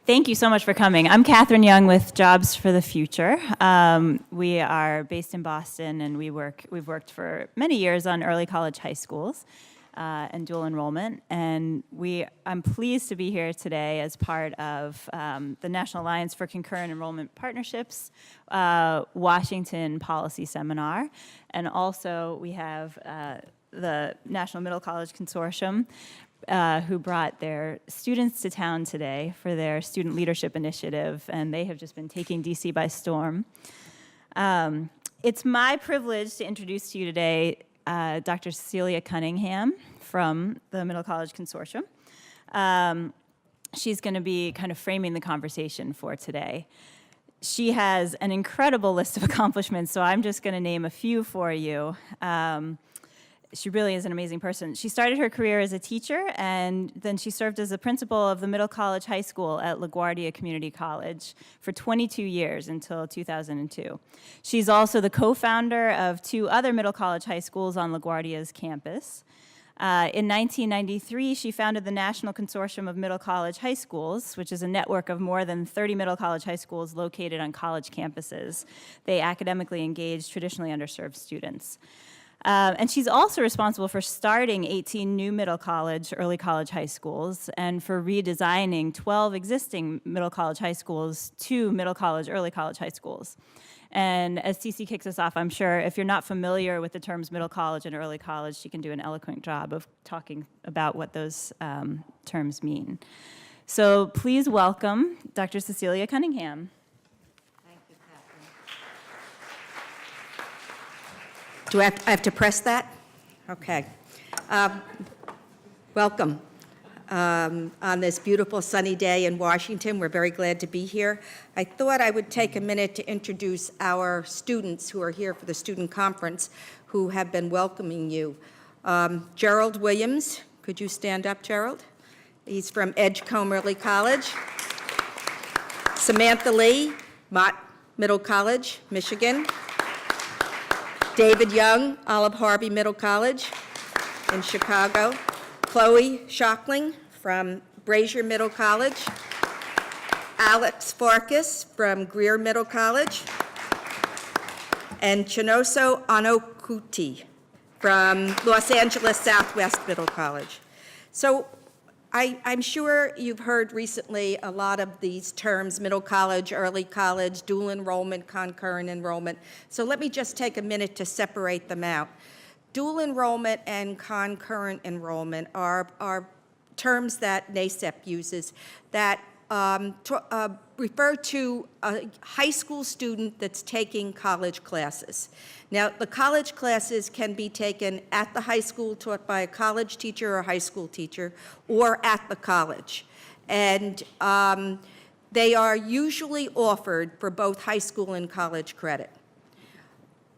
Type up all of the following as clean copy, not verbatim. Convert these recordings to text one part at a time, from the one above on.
Thank you so much for coming. I'm Kathryn Young with Jobs for the Future. We are based in Boston, and we've worked for many years on early college high schools and dual enrollment. And I'm pleased to be here today as part of the National Alliance for Concurrent Enrollment Partnerships Washington Policy Seminar. And also we have the National Middle College Consortium, who brought their students to town today for their student leadership initiative, and they have just been taking DC by storm. It's my privilege to introduce to you today Dr. Cecilia Cunningham from the Middle College Consortium. She's going to be kind of framing the conversation for today. She has an incredible list of accomplishments, so I'm just going to name a few for you. She really is an amazing person. She started her career as a teacher, and then she served as the principal of the Middle College High School at LaGuardia Community College for 22 years until 2002. She's also the co-founder of 2 other Middle College high schools on LaGuardia's campus. In 1993, she founded the National Consortium of Middle College High Schools, which is a network of more than 30 middle college high schools located on college campuses. They academically engage traditionally underserved students. And she's also responsible for starting 18 new middle college, early college high schools, and for redesigning 12 existing middle college high schools to middle college, early college high schools. And as Cece kicks us off, I'm sure if you're not familiar with the terms middle college and early college, she can do an eloquent job of talking about what those terms mean. So please welcome Dr. Cecilia Cunningham. Do I have to press that? Okay. Welcome. On this beautiful sunny day in Washington, we're very glad to be here. I thought I would take a minute to introduce our students who are here for the student conference who have been welcoming you. Gerald Williams, could you stand up, Gerald? He's from Edgecombe Early College. Samantha Lee, Mott Middle College, Michigan. David Young, Olive Harvey Middle College in Chicago. Chloe Schockling from Brazier Middle College. Alex Farkas from Greer Middle College. And Chinoso Anokuti from Los Angeles Southwest Middle College. So I'm sure you've heard recently a lot of these terms, middle college, early college, dual enrollment, concurrent enrollment. So let me just take a minute to separate them out. Dual enrollment and concurrent enrollment are terms that NACEP uses that refer to a high school student that's taking college classes. Now, the college classes can be taken at the high school, taught by a college teacher or a high school teacher, or at the college. And they are usually offered for both high school and college credit.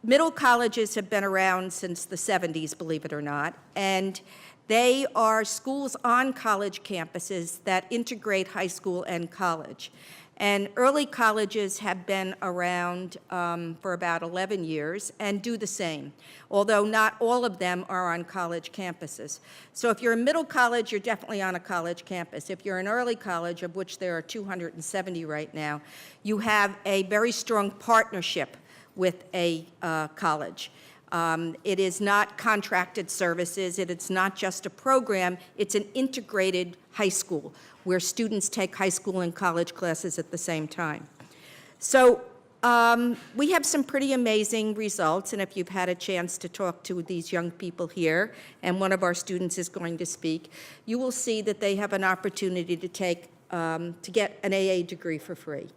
Middle colleges have been around since the 70s, believe it or not, and they are schools on college campuses that integrate high school and college. And early colleges have been around for about 11 years and do the same, although not all of them are on college campuses. So if you're a middle college, you're definitely on a college campus. If you're an early college, of which there are 270 right now, you have a very strong partnership with a college. It is not contracted services, it's not just a program, it's an integrated high school where students take high school and college classes at the same time. So we have some pretty amazing results, and if you've had a chance to talk to these young people here, and one of our students is going to speak, you will see that they have an opportunity to get an AA degree for free.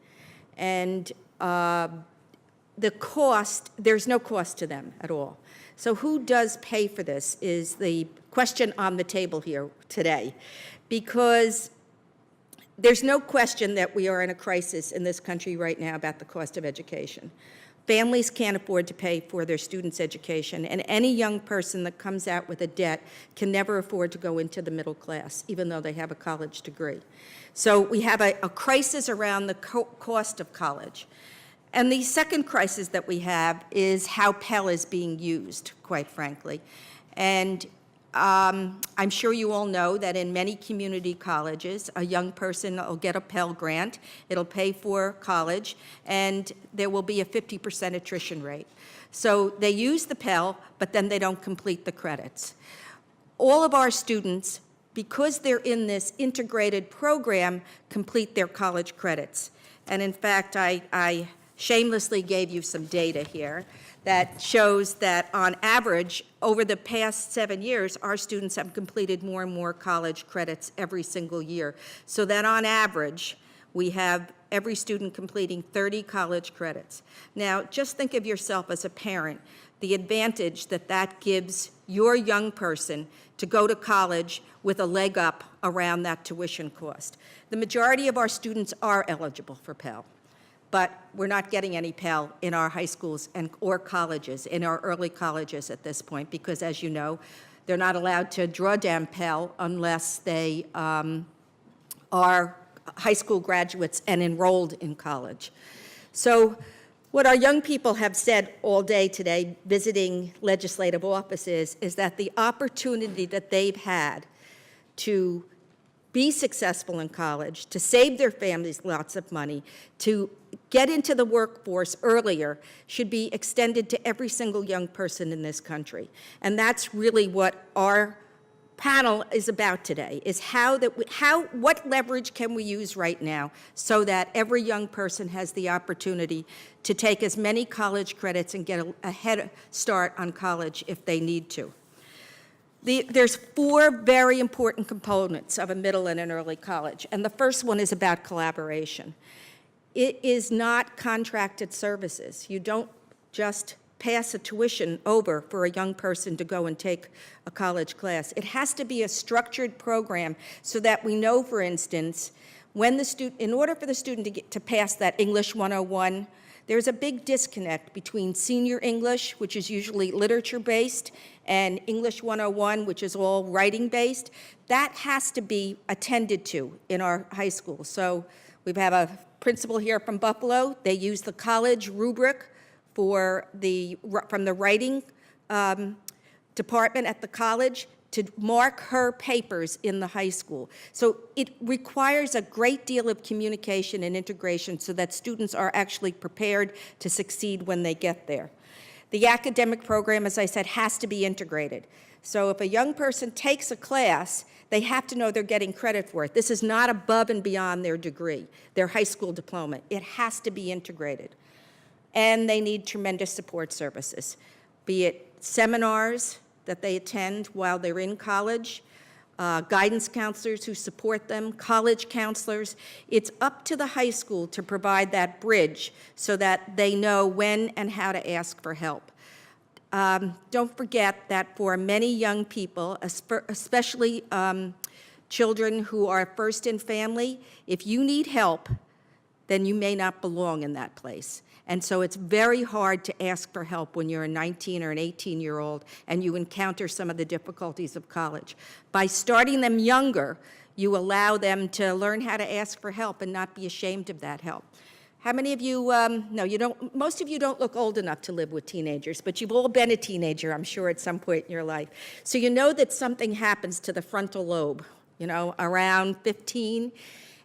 And the cost, there's no cost to them at all. So who does pay for this is the question on the table here today, because there's no question that we are in a crisis in this country right now about the cost of education. Families can't afford to pay for their students' education, and any young person that comes out with a debt can never afford to go into the middle class, even though they have a college degree. So we have a crisis around the cost of college. And the second crisis that we have is how Pell is being used, quite frankly. And I'm sure you all know that in many community colleges, a young person will get a Pell Grant, it'll pay for college, and there will be a 50% attrition rate. So they use the Pell, but then they don't complete the credits. All of our students, because they're in this integrated program, complete their college credits. And in fact, I shamelessly gave you some data here that shows that on average, over the past 7 years, our students have completed more and more college credits every single year. So that on average, we have every student completing 30 college credits. Now, just think of yourself as a parent, the advantage that that gives your young person to go to college with a leg up around that tuition cost. The majority of our students are eligible for Pell, but we're not getting any Pell in our high schools or colleges, in our early colleges at this point, because as you know, they're not allowed to draw down Pell unless they are high school graduates and enrolled in college. So what our young people have said all day today, visiting legislative offices, is that the opportunity that they've had to be successful in college, to save their families lots of money, to get into the workforce earlier, should be extended to every single young person in this country. And that's really what our panel is about today, is what leverage can we use right now so that every young person has the opportunity to take as many college credits and get a head start on college if they need to. There's 4 very important components of a middle and an early college, and the first one is about collaboration. It is not contracted services. You don't just pass a tuition over for a young person to go and take a college class. It has to be a structured program so that we know, for instance, in order for the student to pass that English 101, there's a big disconnect between senior English, which is usually literature-based, and English 101, which is all writing-based. That has to be attended to in our high school. So we have a principal here from Buffalo. They use the college rubric from the writing department at the college to mark her papers in the high school. So it requires a great deal of communication and integration so that students are actually prepared to succeed when they get there. The academic program, as I said, has to be integrated. So if a young person takes a class, they have to know they're getting credit for it. This is not above and beyond their degree, their high school diploma. It has to be integrated. And they need tremendous support services, be it seminars that they attend while they're in college, guidance counselors who support them, college counselors. It's up to the high school to provide that bridge so that they know when and how to ask for help. Don't forget that for many young people, especially children who are first in family, if you need help, then you may not belong in that place. And so it's very hard to ask for help when you're a 19 or an 18-year-old and you encounter some of the difficulties of college. By starting them younger, you allow them to learn how to ask for help and not be ashamed of that help. How many of you, no, you don't, most of you don't look old enough to live with teenagers, but you've all been a teenager, I'm sure, at some point in your life. So you know that something happens to the frontal lobe, around 15,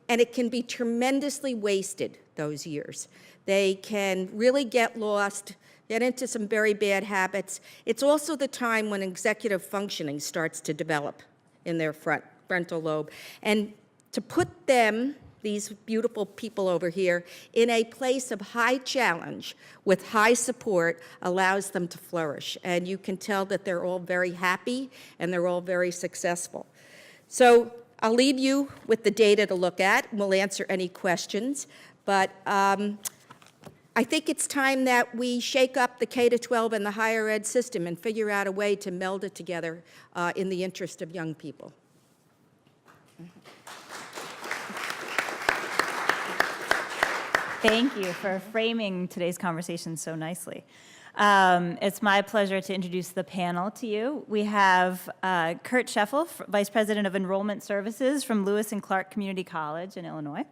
and it can be tremendously wasted, those years. They can really get lost, get into some very bad habits. It's also the time when executive functioning starts to develop in their frontal lobe. And to put them, these beautiful people over here, in a place of high challenge with high support allows them to flourish. And you can tell that they're all very happy and they're all very successful. So I'll leave you with the data to look at. We'll answer any questions. But I think it's time that we shake up the K-12 and the higher ed system and figure out a way to meld it together in the interest of young people. Thank you for framing today's conversation so nicely. It's my pleasure to introduce the panel to you. We have Kurt Scheffel, Vice President of Enrollment Services from Lewis and Clark Community College in Illinois.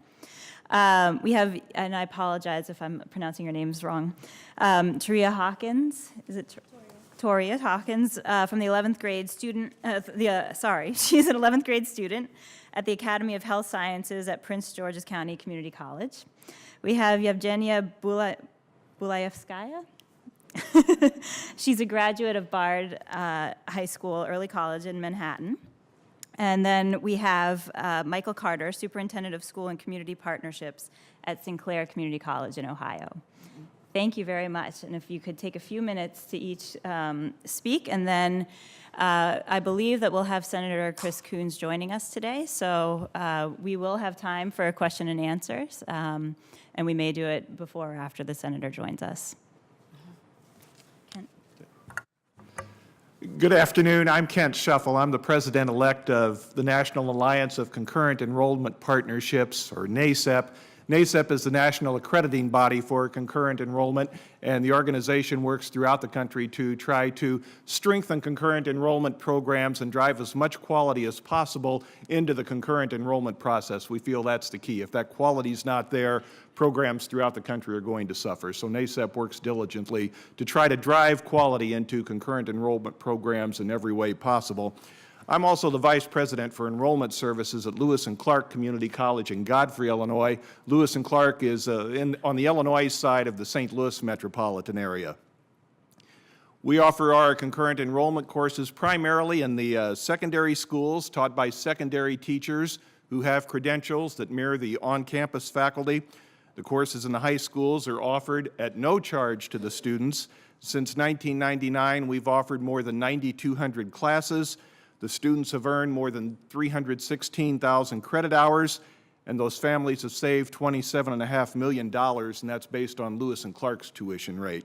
We have, and I apologize if I'm pronouncing your names wrong, Toria Hawkins. Is it Toria Hawkins from the 11th grade student, she's an 11th grade student at the Academy of Health Sciences at Prince George's County Community College. We have Evgenia Bolyevska. She's a graduate of Bard High School, Early College in Manhattan. And then we have Michael Carter, Superintendent of School and Community Partnerships at Sinclair Community College in Ohio. Thank you very much. And if you could take a few minutes to each speak, and then I believe that we'll have Senator Chris Coons joining us today. So we will have time for a question and answers, and we may do it before or after the senator joins us. Kent. Good afternoon. I'm Kent Shuffle. I'm the president-elect of the National Alliance of Concurrent Enrollment Partnerships, or NACEP. NACEP is the national accrediting body for concurrent enrollment, and the organization works throughout the country to try to strengthen concurrent enrollment programs and drive as much quality as possible into the concurrent enrollment process. We feel that's the key. If that quality is not there, programs throughout the country are going to suffer. So NACEP works diligently to try to drive quality into concurrent enrollment programs in every way possible. I'm also the Vice President for Enrollment Services at Lewis and Clark Community College in Godfrey, Illinois. Lewis and Clark is on the Illinois side of the St. Louis metropolitan area. We offer our concurrent enrollment courses primarily in the secondary schools, taught by secondary teachers who have credentials that mirror the on-campus faculty. The courses in the high schools are offered at no charge to the students. Since 1999, we've offered more than 9,200 classes. The students have earned more than 316,000 credit hours, and those families have saved $27.5 million, and that's based on Lewis and Clark's tuition rate.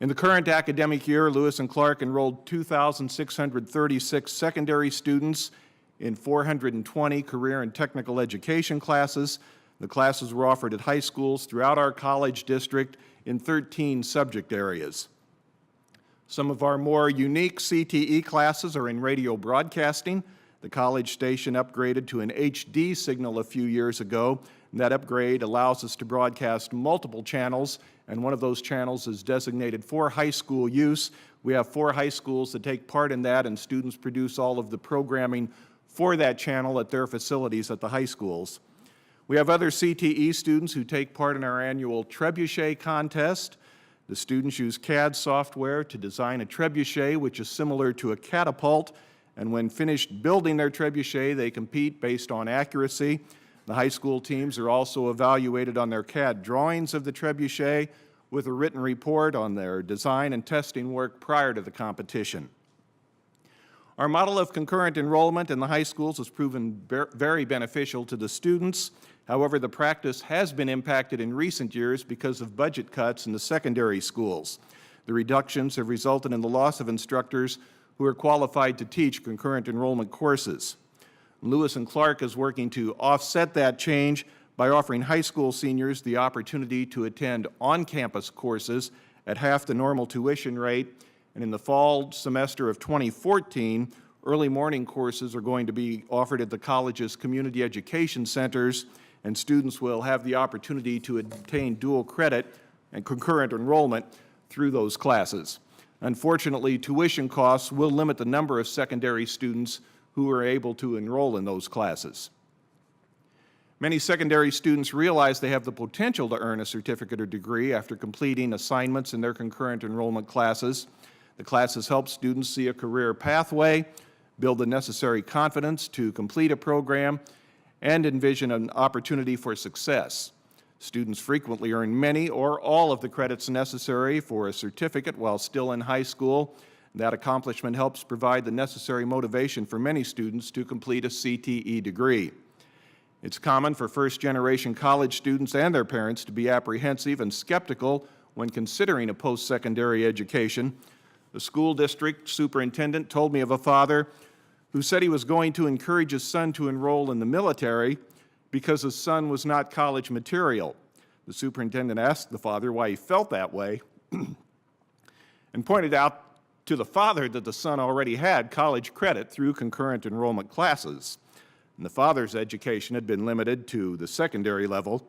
In the current academic year, Lewis and Clark enrolled 2,636 secondary students in 420 career and technical education classes. The classes were offered at high schools throughout our college district in 13 subject areas. Some of our more unique CTE classes are in radio broadcasting. The college station upgraded to an HD signal a few years ago, and that upgrade allows us to broadcast multiple channels, and one of those channels is designated for high school use. We have 4 high schools that take part in that, and students produce all of the programming for that channel at their facilities at the high schools. We have other CTE students who take part in our annual trebuchet contest. The students use CAD software to design a trebuchet, which is similar to a catapult, and when finished building their trebuchet, they compete based on accuracy. The high school teams are also evaluated on their CAD drawings of the trebuchet with a written report on their design and testing work prior to the competition. Our model of concurrent enrollment in the high schools has proven very beneficial to the students. However, the practice has been impacted in recent years because of budget cuts in the secondary schools. The reductions have resulted in the loss of instructors who are qualified to teach concurrent enrollment courses. Lewis and Clark is working to offset that change by offering high school seniors the opportunity to attend on-campus courses at half the normal tuition rate. And in the fall semester of 2014, early morning courses are going to be offered at the college's community education centers, and students will have the opportunity to obtain dual credit and concurrent enrollment through those classes. Unfortunately, tuition costs will limit the number of secondary students who are able to enroll in those classes. Many secondary students realize they have the potential to earn a certificate or degree after completing assignments in their concurrent enrollment classes. The classes help students see a career pathway, build the necessary confidence to complete a program, and envision an opportunity for success. Students frequently earn many or all of the credits necessary for a certificate while still in high school. That accomplishment helps provide the necessary motivation for many students to complete a CTE degree. It's common for first-generation college students and their parents to be apprehensive and skeptical when considering a post-secondary education. The school district superintendent told me of a father who said he was going to encourage his son to enroll in the military because his son was not college material. The superintendent asked the father why he felt that way and pointed out to the father that the son already had college credit through concurrent enrollment classes. And the father's education had been limited to the secondary level.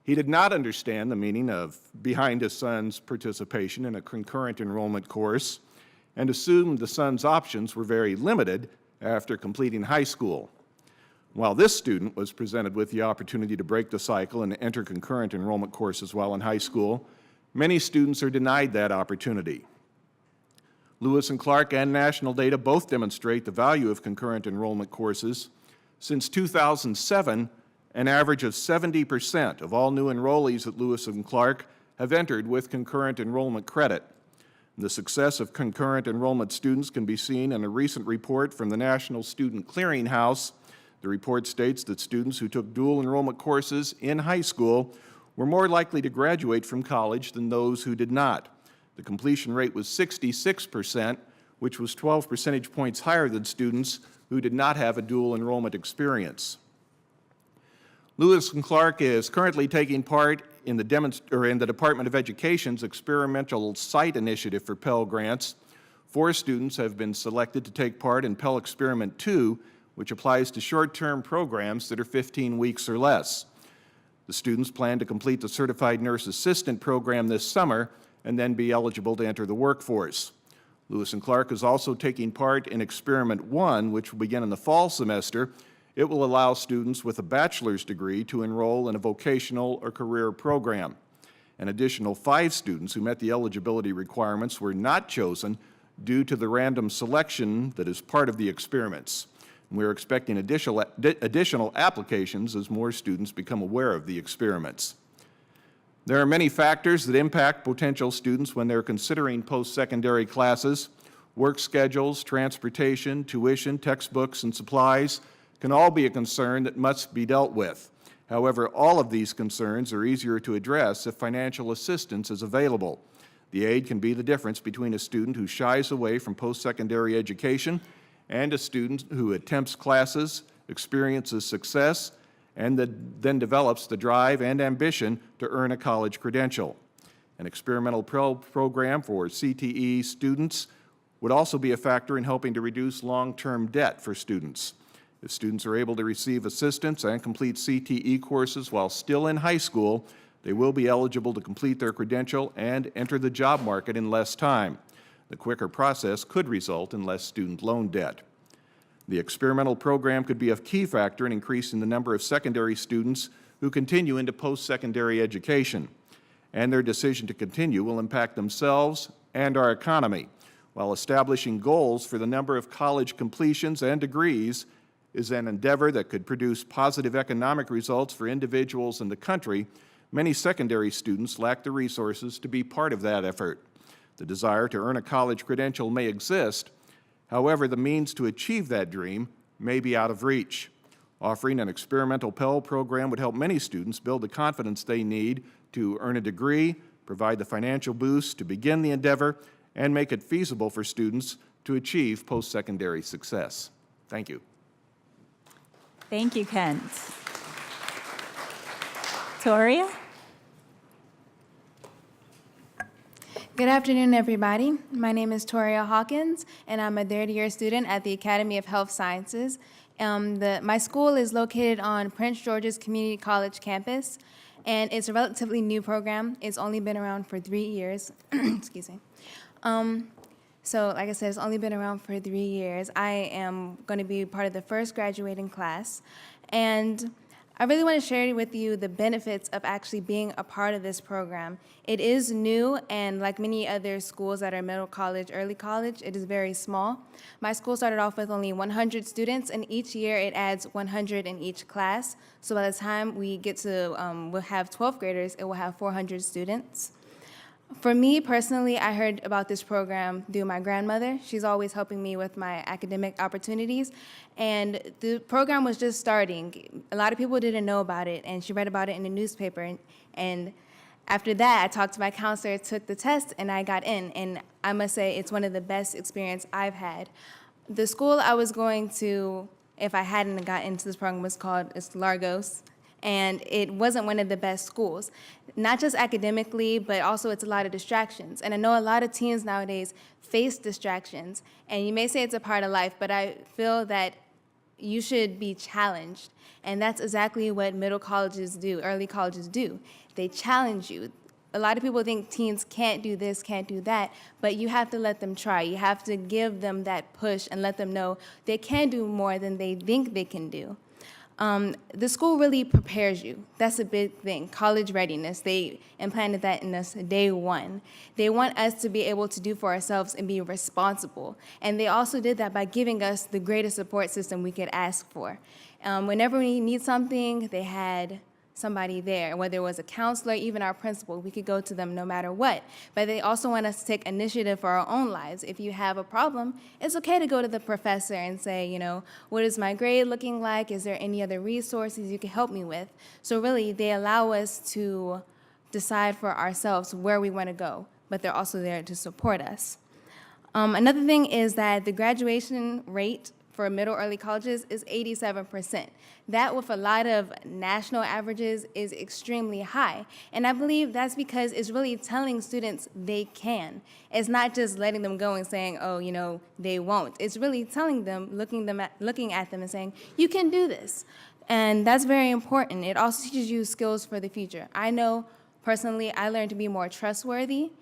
He did not understand the meaning of behind his son's participation in a concurrent enrollment course. and assumed the son's options were very limited after completing high school. While this student was presented with the opportunity to break the cycle and enter concurrent enrollment courses while in high school, many students are denied that opportunity. Lewis and Clark and national data both demonstrate the value of concurrent enrollment courses. Since 2007, an average of 70% of all new enrollees at Lewis and Clark have entered with concurrent enrollment credit. The success of concurrent enrollment students can be seen in a recent report from the National Student Clearinghouse. The report states that students who took dual enrollment courses in high school were more likely to graduate from college than those who did not. The completion rate was 66%, which was 12 percentage points higher than students who did not have a dual enrollment experience. Lewis and Clark is currently taking part in the Department of Education's experimental site initiative for Pell Grants. 4 students have been selected to take part in Pell Experiment 2, which applies to short-term programs that are 15 weeks or less. The students plan to complete the Certified Nurse Assistant program this summer and then be eligible to enter the workforce. Lewis and Clark is also taking part in Experiment 1, which will begin in the fall semester. It will allow students with a bachelor's degree to enroll in a vocational or career program. An additional 5 students who met the eligibility requirements were not chosen due to the random selection that is part of the experiments. We're expecting additional applications as more students become aware of the experiments. There are many factors that impact potential students when they're considering post-secondary classes. Work schedules, transportation, tuition, textbooks, and supplies can all be a concern that must be dealt with. However, all of these concerns are easier to address if financial assistance is available. The aid can be the difference between a student who shies away from post-secondary education and a student who attempts classes, experiences success, and then develops the drive and ambition to earn a college credential. An experimental program for CTE students would also be a factor in helping to reduce long-term debt for students. If students are able to receive assistance and complete CTE courses while still in high school, they will be eligible to complete their credential and enter the job market in less time. The quicker process could result in less student loan debt. The experimental program could be a key factor in increasing the number of secondary students who continue into post-secondary education, and their decision to continue will impact themselves and our economy. While establishing goals for the number of college completions and degrees is an endeavor that could produce positive economic results for individuals in the country, many secondary students lack the resources to be part of that effort. The desire to earn a college credential may exist. However, the means to achieve that dream may be out of reach. Offering an experimental Pell program would help many students build the confidence they need to earn a degree, provide the financial boost to begin the endeavor, and make it feasible for students to achieve post-secondary success. Thank you. Thank you, Kent. Toria? Good afternoon, everybody. My name is Toria Hawkins, and I'm a third-year student at the Academy of Health Sciences. My school is located on Prince George's Community College campus, and it's a relatively new program. It's only been around for 3 years. Excuse me. So, like I said, it's only been around for 3 years. I am going to be part of the first graduating class, and I really want to share with you the benefits of actually being a part of this program. It is new, and like many other schools that are middle college, early college, it is very small. My school started off with only 100 students, and each year it adds 100 in each class. So by the time we get to, we'll have 12th graders, it will have 400 students. For me personally, I heard about this program through my grandmother. She's always helping me with my academic opportunities. And the program was just starting. A lot of people didn't know about it, and she read about it in the newspaper. And after that, I talked to my counselor, took the test, and I got in. And I must say, it's one of the best experiences I've had. The school I was going to, if I hadn't got into this program, was called Largos. And it wasn't one of the best schools, not just academically, but also it's a lot of distractions. And I know a lot of teens nowadays face distractions, and you may say it's a part of life, but I feel that you should be challenged. And that's exactly what middle colleges do, early colleges do. They challenge you. a lot of people think teens can't do this, can't do that, but you have to let them try. You have to give them that push and let them know they can do more than they think they can do. The school really prepares you. That's a big thing. College readiness, they implanted that in us day one. They want us to be able to do for ourselves and be responsible. And they also did that by giving us the greatest support system we could ask for. Whenever we need something, they had somebody there, whether it was a counselor, even our principal, we could go to them no matter what. But they also want us to take initiative for our own lives. If you have a problem, it's okay to go to the professor and say, you know, what is my grade looking like? Is there any other resources you can help me with? So really, they allow us to decide for ourselves where we want to go, but they're also there to support us. Another thing is that the graduation rate for middle early colleges is 87%. That, with a lot of national averages, is extremely high. And I believe that's because it's really telling students they can. It's not just letting them go and saying, oh, you know, they won't. It's really telling them, looking at them and saying, you can do this. And that's very important. It also teaches you skills for the future. I know, personally, I learned to be more trustworthy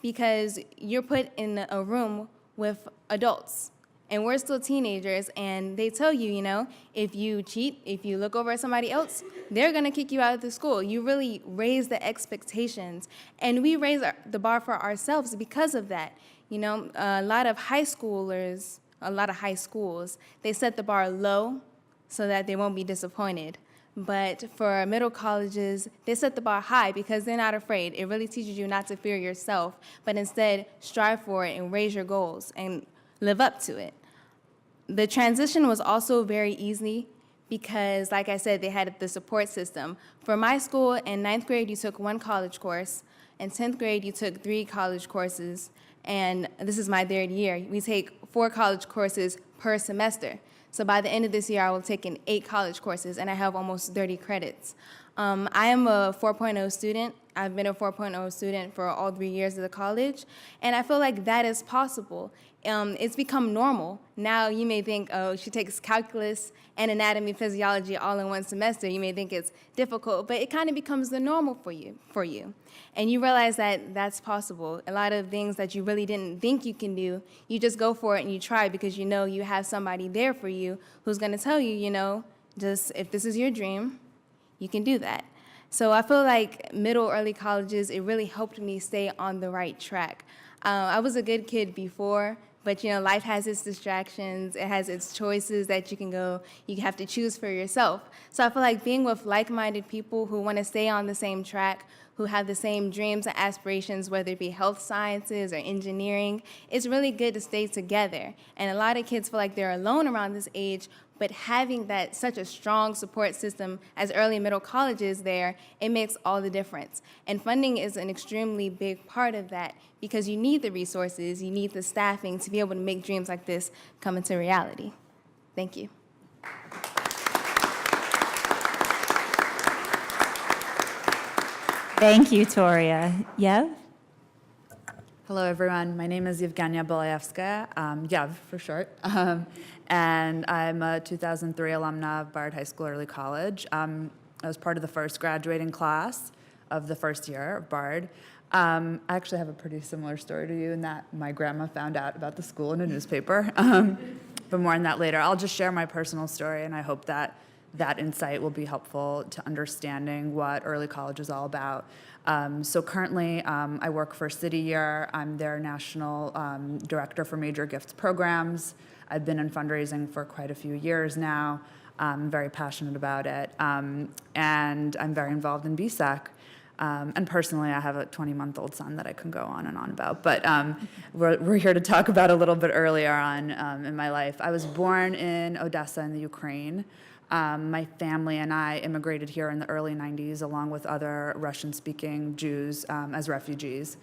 because you're put in a room with adults. And we're still teenagers, and they tell you, you know, if you cheat, if you look over at somebody else, they're going to kick you out of the school. You really raise the expectations, and we raise the bar for ourselves because of that. You know, a lot of high schools, they set the bar low so that they won't be disappointed. But for middle colleges, they set the bar high because they're not afraid. It really teaches you not to fear yourself, but instead strive for it and raise your goals and live up to it. The transition was also very easy because, like I said, they had the support system. For my school, in 9th grade, you took 1 college course. In 10th grade, you took 3 college courses. And this is my 3rd year. We take 4 college courses per semester. So by the end of this year, I will have taken 8 college courses, and I have almost 30 credits. I am a 4.0 student. I've been a 4.0 student for all 3 years of the college, and I feel like that is possible. It's become normal. Now you may think, oh, she takes calculus and anatomy, physiology all in 1 semester. You may think it's difficult, but it kind of becomes the normal for you. And you realize that that's possible. A lot of things that you really didn't think you can do, you just go for it and you try because you know you have somebody there for you who's going to tell you, you know, just if this is your dream, you can do that. So I feel like middle early colleges, it really helped me stay on the right track. I was a good kid before, but you know, life has its distractions, it has its choices that you can go, you have to choose for yourself. So I feel like being with like-minded people who want to stay on the same track, who have the same dreams and aspirations, whether it be health sciences or engineering, it's really good to stay together. And a lot of kids feel like they're alone around this age, but having that such a strong support system as early and middle colleges there, it makes all the difference. And funding is an extremely big part of that because you need the resources, you need the staffing to be able to make dreams like this come into reality. Thank you. Thank you, Toria. Yev? Hello, everyone. My name is Evgenia Bolyevska, Yev for short, and I'm a 2003 alumna of Bard High School Early College. I was part of the first graduating class of the first year of Bard. I actually have a pretty similar story to you in that my grandma found out about the school in a newspaper, but more on that later. I'll just share my personal story, and I hope that that insight will be helpful to understanding what early college is all about. So currently, I work for City Year. I'm their national director for major gifts programs. I've been in fundraising for quite a few years now. I'm very passionate about it. And I'm very involved in BSEC. And personally, I have a 20-month-old son that I can go on and on about. But we're here to talk about a little bit earlier on in my life. I was born in Odessa in the Ukraine. My family and I immigrated here in the early 90s along with other Russian-speaking Jews as refugees.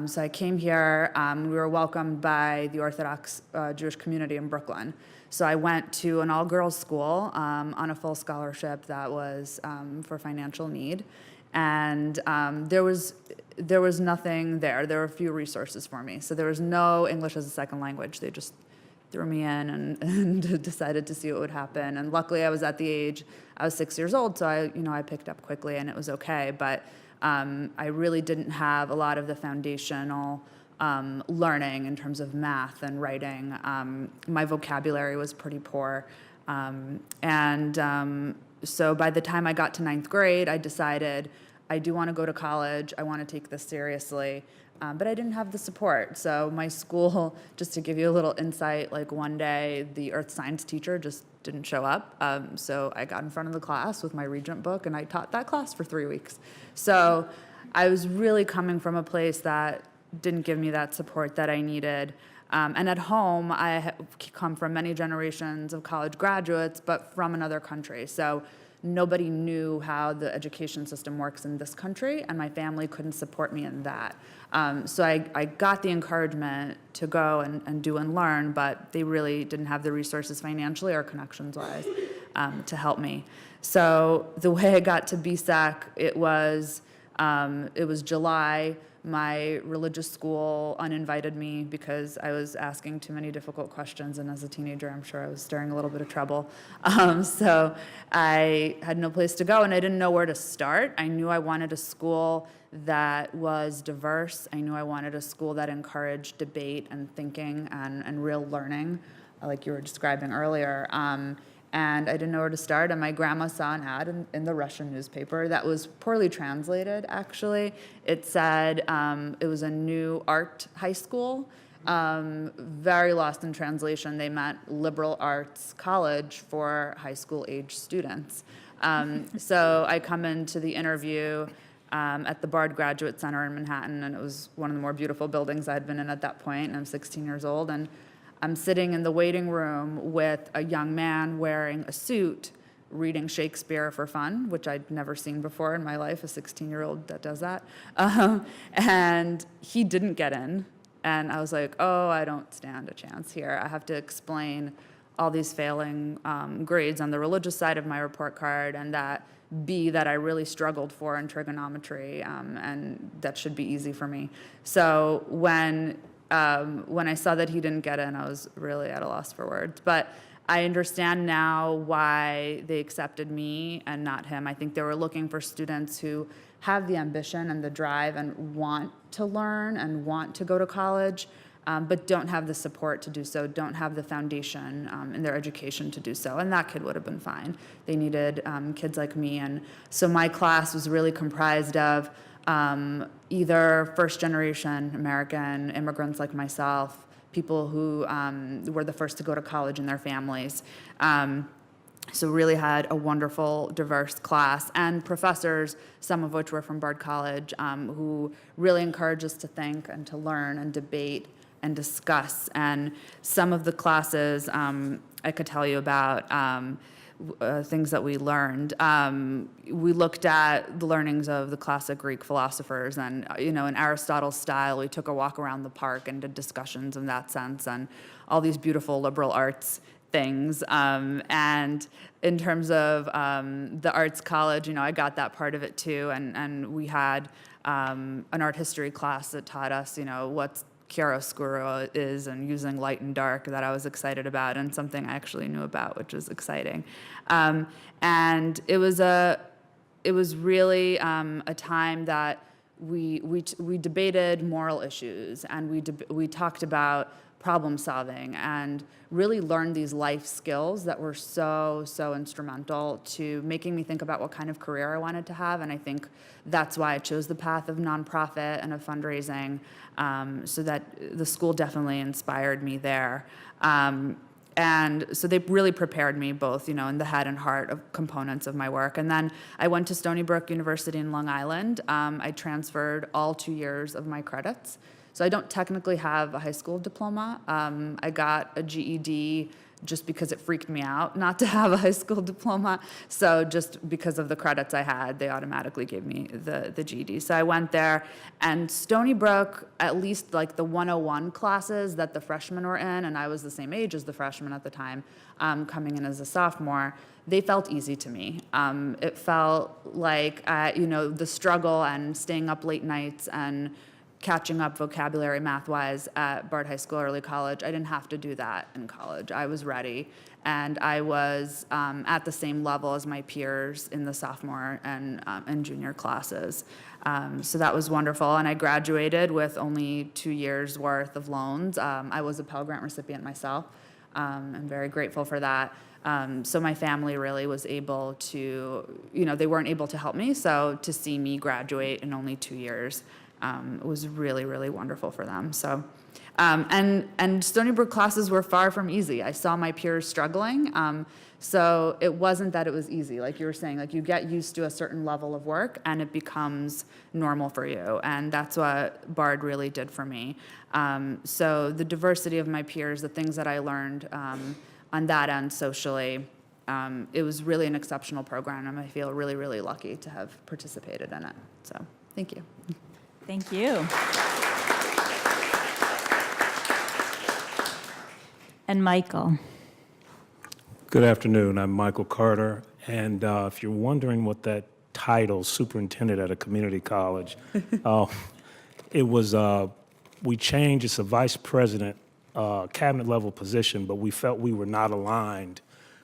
So I came here, we were welcomed by the Orthodox Jewish community in Brooklyn. So I went to an all-girls school on a full scholarship that was for financial need. And there was nothing there. There were a few resources for me. So there was no English as a second language. They just threw me in and decided to see what would happen. And luckily, I was at the age, I was 6 years old, so I picked up quickly and it was okay. But I really didn't have a lot of the foundational learning in terms of math and writing. My vocabulary was pretty poor. So by the time I got to 9th grade, I decided I do want to go to college. I want to take this seriously. But I didn't have the support. So my school, just to give you a little insight, like one day the earth science teacher just didn't show up. So I got in front of the class with my Regent book and I taught that class for 3 weeks. So I was really coming from a place that didn't give me that support that I needed. And at home, I come from many generations of college graduates, but from another country. So nobody knew how the education system works in this country, and my family couldn't support me in that. So I got the encouragement to go and do and learn, but they really didn't have the resources financially or connections-wise to help me. So the way I got to BSEC, it was July. My religious school uninvited me because I was asking too many difficult questions, and as a teenager, I'm sure I was stirring a little bit of trouble. So I had no place to go, and I didn't know where to start. I knew I wanted a school that was diverse. I knew I wanted a school that encouraged debate and thinking and real learning, like you were describing earlier. And I didn't know where to start, and my grandma saw an ad in the Russian newspaper that was poorly translated, actually. It said it was a new art high school, very lost in translation. They meant liberal arts college for high school age students. So I come into the interview at the Bard Graduate Center in Manhattan, and it was one of the more beautiful buildings I'd been in at that point, and I'm 16 years old, and I'm sitting in the waiting room with a young man wearing a suit, reading Shakespeare for fun, which I'd never seen before in my life, a 16-year-old that does that. And he didn't get in. And I was like, oh, I don't stand a chance here. I have to explain all these failing grades on the religious side of my report card, and that B that I really struggled for in trigonometry, and that should be easy for me. So when I saw that he didn't get in, I was really at a loss for words. But I understand now why they accepted me and not him. I think they were looking for students who have the ambition and the drive and want to learn and want to go to college, but don't have the support to do so, don't have the foundation in their education to do so. And that kid would have been fine. They needed kids like me. And so my class was really comprised of either first-generation American immigrants like myself, people who were the first to go to college in their families. So really had a wonderful, diverse class, and professors, some of which were from Bard College, who really encouraged us to think and to learn and debate and discuss. And some of the classes I could tell you about things that we learned. We looked at the learnings of the classic Greek philosophers, and in Aristotle's style, we took a walk around the park and did discussions in that sense, and all these beautiful liberal arts things. And in terms of the arts college, I got that part of it too, and we had an art history class that taught us, what chiaroscuro is and using light and dark, that I was excited about, and something I actually knew about, which was exciting. And it was really a time that we debated moral issues, and we talked about problem solving, and really learned these life skills that were so instrumental to making me think about what kind of career I wanted to have. And I think that's why I chose the path of nonprofit and of fundraising, so that the school definitely inspired me there. And so they really prepared me both, in the head and heart of components of my work. And then I went to Stony Brook University in Long Island. I transferred all 2 years of my credits. So I don't technically have a high school diploma. I got a GED just because it freaked me out not to have a high school diploma. So just because of the credits I had, they automatically gave me the GED. So I went there, and Stony Brook, at least like the 101 classes that the freshmen were in, and I was the same age as the freshman at the time, coming in as a sophomore, they felt easy to me. It felt like, the struggle and staying up late nights and catching up vocabulary math-wise at Bard High School, early college. I didn't have to do that in college. I was ready, and I was at the same level as my peers in the sophomore and junior classes. So that was wonderful, and I graduated with only 2 years' worth of loans. I was a Pell Grant recipient myself. I'm very grateful for that. So my family really was able to, they weren't able to help me, so to see me graduate in only 2 years, it was really, really wonderful for them. So, and Stony Brook classes were far from easy. I saw my peers struggling, so it wasn't that it was easy. Like you were saying, like you get used to a certain level of work and it becomes normal for you, and that's what Bard really did for me. So the diversity of my peers, the things that I learned on that end socially, it was really an exceptional program, and I feel really, really lucky to have participated in it. So thank you. Thank you. And Michael. Good afternoon. I'm Michael Carter, and if you're wondering what that title, superintendent at a community college, it was, we changed, it's a vice president cabinet level position, but we felt we were not aligned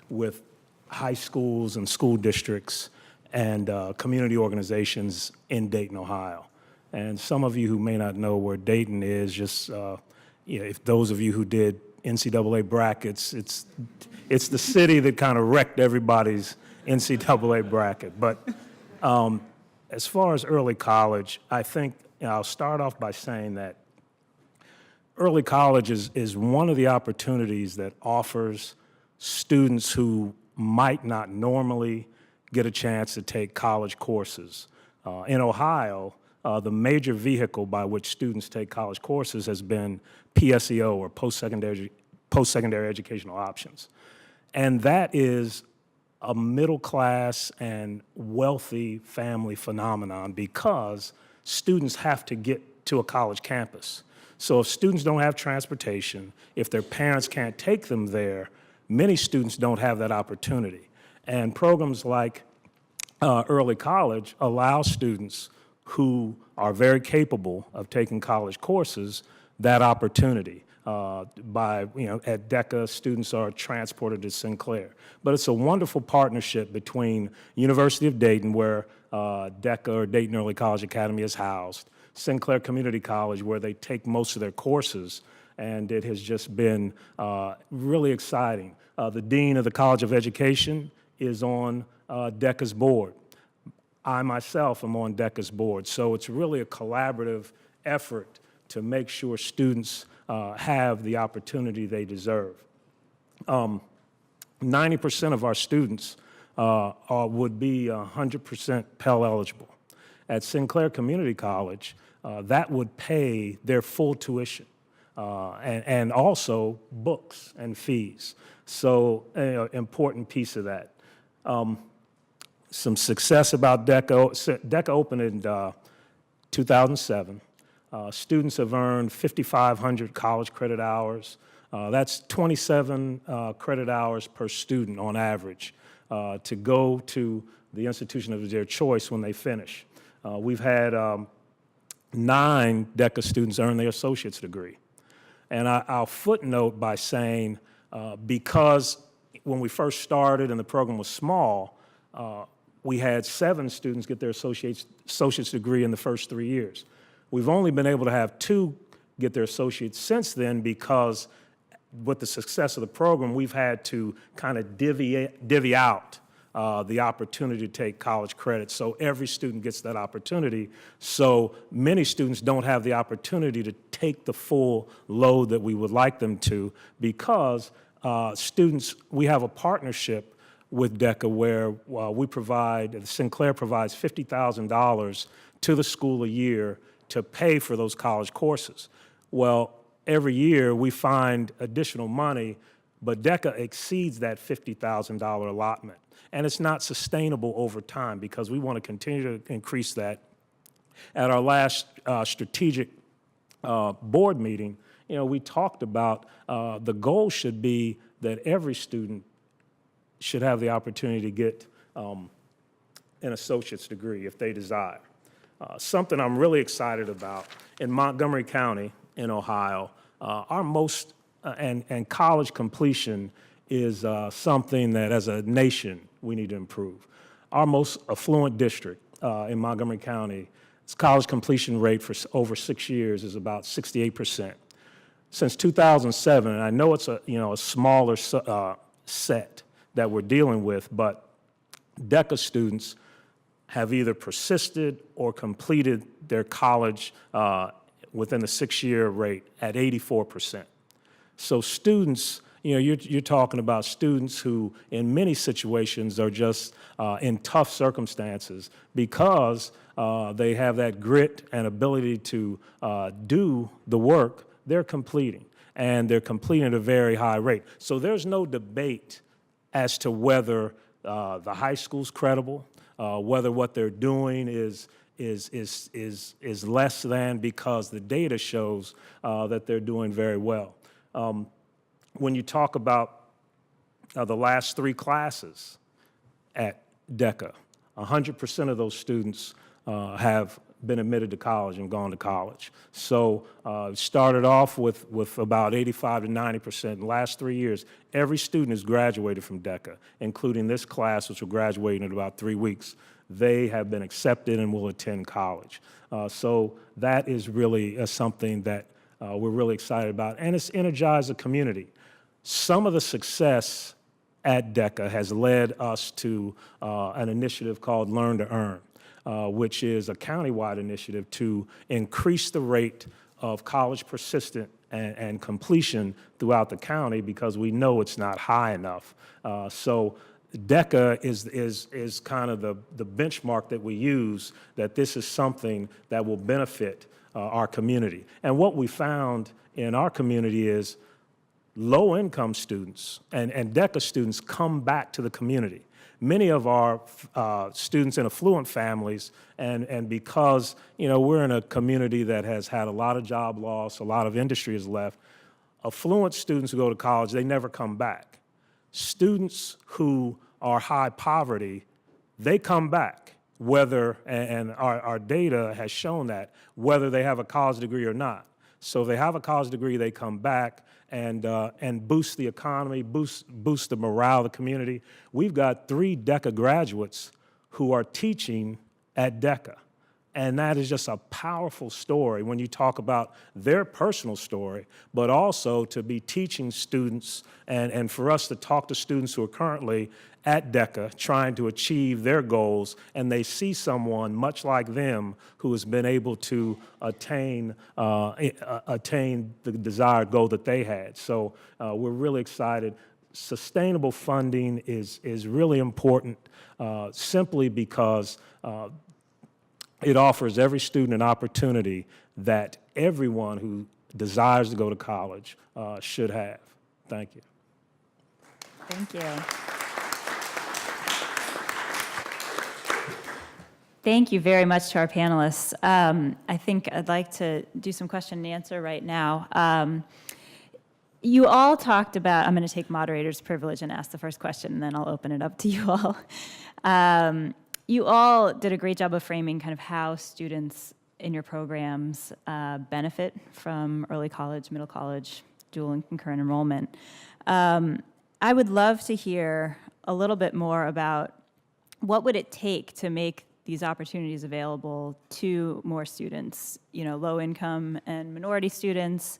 with high schools and school districts and community organizations in Dayton, Ohio. And some of you who may not know where Dayton is, just if those of you who did NCAA brackets, it's the city that kind of wrecked everybody's NCAA bracket. But as far as early college, I think I'll start off by saying that early college is one of the opportunities that offers students who might not normally get a chance to take college courses. In Ohio, the major vehicle by which students take college courses has been PSEO, or post-secondary educational options. And that is a middle class and wealthy family phenomenon because students have to get to a college campus. So if students don't have transportation, if their parents can't take them there, many students don't have that opportunity. And programs like early college allow students who are very capable of taking college courses that opportunity. At DECA, students are transported to Sinclair. But it's a wonderful partnership between University of Dayton, where DECA, or Dayton Early College Academy, is housed, Sinclair Community College, where they take most of their courses, and it has just been really exciting. The Dean of the College of Education is on DECA's board. I myself am on DECA's board, so it's really a collaborative effort to make sure students have the opportunity they deserve. 90% of our students would be 100% Pell eligible. At Sinclair Community College, that would pay their full tuition and also books and fees. So, important piece of that. Some success about DECA. DECA opened in 2007. Students have earned 5,500 college credit hours. That's 27 credit hours per student on average to go to the institution of their choice when they finish. We've had 9 DECA students earn their associate's degree. And I'll footnote by saying, because when we first started and the program was small, we had 7 students get their associate's degree in the first 3 years. We've only been able to have 2 get their associates since then because with the success of the program, we've had to kind of divvy out the opportunity to take college credit. So every student gets that opportunity. So many students don't have the opportunity to take the full load that we would like them to because we have a partnership with DECA where Sinclair provides $50,000 to the school a year to pay for those college courses. Well, every year we find additional money, but DECA exceeds that $50,000 allotment. And it's not sustainable over time because we want to continue to increase that. At our last strategic board meeting, we talked about the goal should be that every student should have the opportunity to get an associate's degree if they desire. Something I'm really excited about, in Montgomery County in Ohio, our most, and college completion is something that as a nation we need to improve. Our most affluent district in Montgomery County, its college completion rate for over 6 years is about 68%. Since 2007, and I know it's a smaller set that we're dealing with, but DECA students have either persisted or completed their college within the 6-year rate at 84%. So students, you're talking about students who in many situations are just in tough circumstances because they have that grit and ability to do the work. They're completing, and they're completing at a very high rate. So there's no debate as to whether the high school's credible, whether what they're doing is less than, because the data shows that they're doing very well. When you talk about the last 3 classes at DECA, 100% of those students have been admitted to college and gone to college. So started off with about 85 to 90%. In the last 3 years, every student has graduated from DECA, including this class, which will graduate in about 3 weeks. They have been accepted and will attend college. So that is really something that we're really excited about, and it's energized the community. Some of the success at DECA has led us to an initiative called Learn to Earn, which is a countywide initiative to increase the rate of college persistent and completion throughout the county, because we know it's not high enough. So DECA is kind of the benchmark that we use, that this is something that will benefit our community. And what we found in our community is low-income students and DECA students come back to the community. Many of our students in affluent families, and because we're in a community that has had a lot of job loss, a lot of industry has left, affluent students who go to college, they never come back. Students who are high poverty, they come back, whether, and our data has shown that, whether they have a college degree or not. So if they have a college degree, they come back and boost the economy, boost the morale of the community. We've got 3 DECA graduates who are teaching at DECA. And that is just a powerful story when you talk about their personal story, but also to be teaching students and for us to talk to students who are currently at DECA trying to achieve their goals, and they see someone much like them who has been able to attain the desired goal that they had. So we're really excited. Sustainable funding is really important simply because it offers every student an opportunity that everyone who desires to go to college should have. Thank you. Thank you. Thank you very much to our panelists. I think I'd like to do some question and answer right now. You all talked about, I'm going to take moderator's privilege and ask the first question, and then I'll open it up to you all. You all did a great job of framing kind of how students in your programs benefit from early college, middle college, dual and concurrent enrollment. I would love to hear a little bit more about what would it take to make these opportunities available to more students, low income and minority students,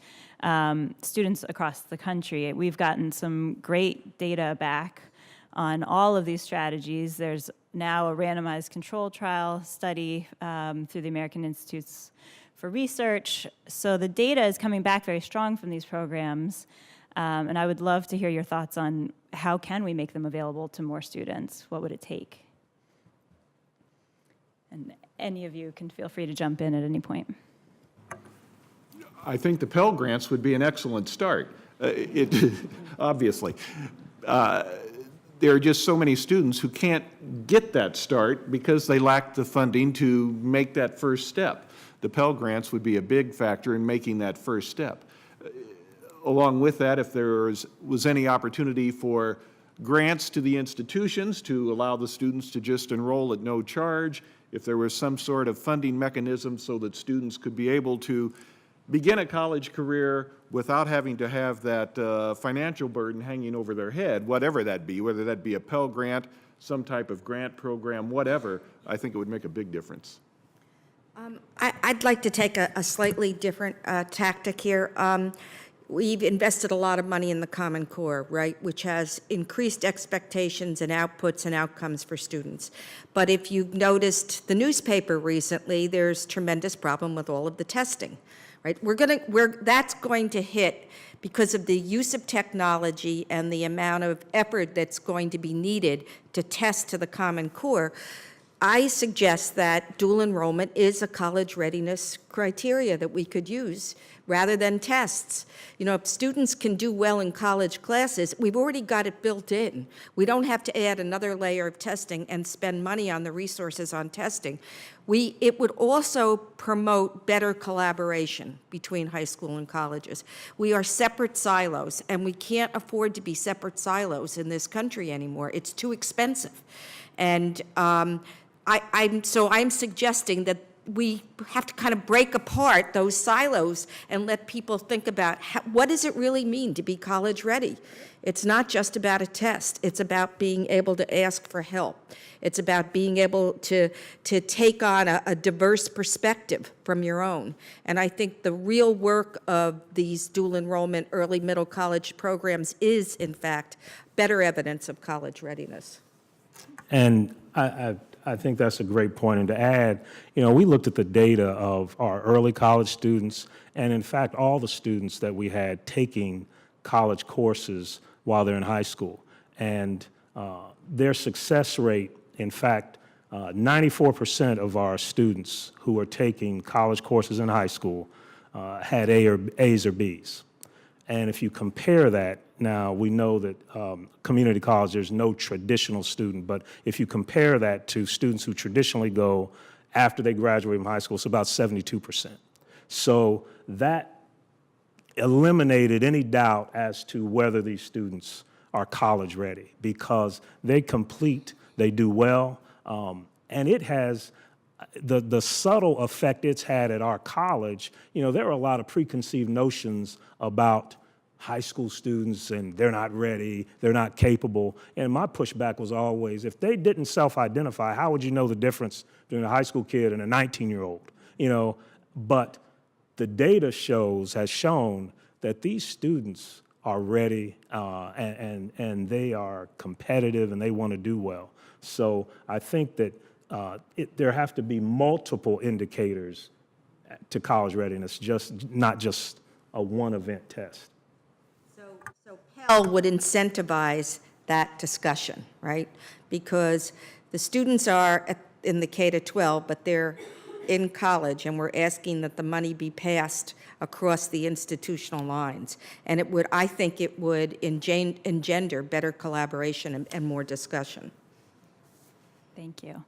students across the country. We've gotten some great data back on all of these strategies. There's now a randomized control trial study through the American Institutes for Research. So the data is coming back very strong from these programs. And I would love to hear your thoughts on how can we make them available to more students? What would it take? And any of you can feel free to jump in at any point. I think the Pell Grants would be an excellent start, obviously. There are just so many students who can't get that start because they lack the funding to make that first step. The Pell Grants would be a big factor in making that first step. Along with that, if there was any opportunity for grants to the institutions to allow the students to just enroll at no charge, if there was some sort of funding mechanism so that students could be able to begin a college career without having to have that financial burden hanging over their head, whatever that be, whether that be a Pell Grant, some type of grant program, whatever, I think it would make a big difference. I'd like to take a slightly different tactic here. We've invested a lot of money in the Common Core, right, which has increased expectations and outputs and outcomes for students. But if you've noticed the newspaper recently, there's tremendous problem with all of the testing, right? That's going to hit because of the use of technology and the amount of effort that's going to be needed to test to the Common Core. I suggest that dual enrollment is a college readiness criteria that we could use rather than tests. You know, if students can do well in college classes, we've already got it built in. We don't have to add another layer of testing and spend money on the resources on testing. It would also promote better collaboration between high school and colleges. We are separate silos, and we can't afford to be separate silos in this country anymore. It's too expensive. And I'm suggesting that we have to kind of break apart those silos and let people think about what does it really mean to be college ready? It's not just about a test. It's about being able to ask for help. It's about being able to take on a diverse perspective from your own. And I think the real work of these dual enrollment early middle college programs is, in fact, better evidence of college readiness. And I think that's a great point. And to add, you know, we looked at the data of our early college students, and in fact, all the students that we had taking college courses while they're in high school. And their success rate, in fact, 94% of our students who are taking college courses in high school had A's or B's. And if you compare that, now we know that community college, there's no traditional student, but if you compare that to students who traditionally go after they graduate from high school, it's about 72%. So that eliminated any doubt as to whether these students are college ready, because they complete, they do well, and it has the subtle effect it's had at our college. You know, there are a lot of preconceived notions about high school students, and they're not ready, they're not capable. And my pushback was always, if they didn't self-identify, how would you know the difference between a high school kid and a 19-year-old? You know, but the data has shown that these students are ready and they are competitive and they want to do well. So I think that there have to be multiple indicators to college readiness, not just a one-event test. So Pell would incentivize that discussion, right? Because the students are in the K-12, but they're in college, and we're asking that the money be passed across the institutional lines. And I think it would engender better collaboration and more discussion. Thank you.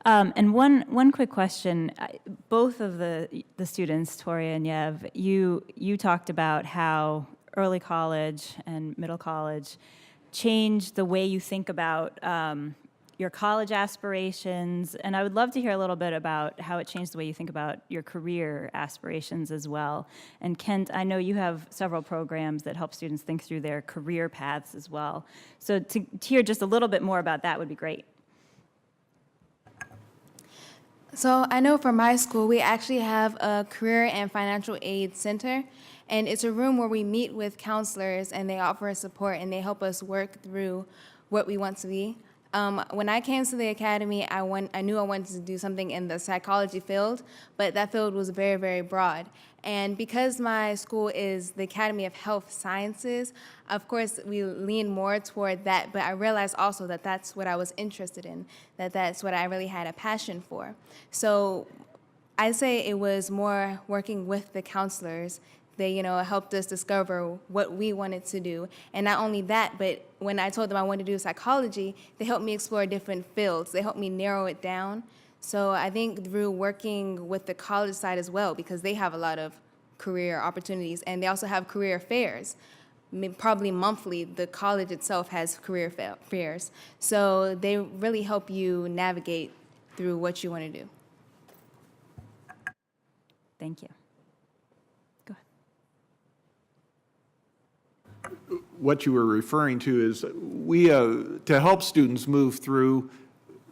And one quick question. Both of the students, Toria and Yev, you talked about how early college and middle college changed the way you think about your college aspirations. And I would love to hear a little bit about how it changed the way you think about your career aspirations as well. And Kent, I know you have several programs that help students think through their career paths as well. So to hear just a little bit more about that would be great. So I know for my school, we actually have a career and financial aid center, and it's a room where we meet with counselors, and they offer us support, and they help us work through what we want to be. When I came to the academy, I knew I wanted to do something in the psychology field, but that field was very, very broad. And because my school is the Academy of Health Sciences, of course, we lean more toward that, but I realized also that that's what I was interested in, that's what I really had a passion for. So I'd say it was more working with the counselors. They, helped us discover what we wanted to do. And not only that, but when I told them I wanted to do psychology, they helped me explore different fields. They helped me narrow it down. So I think through working with the college side as well, because they have a lot of career opportunities, and they also have career fairs. probably monthly, the college itself has career fairs. So they really help you navigate through what you want to do. Thank you. Go ahead. What you were referring to is to help students move through,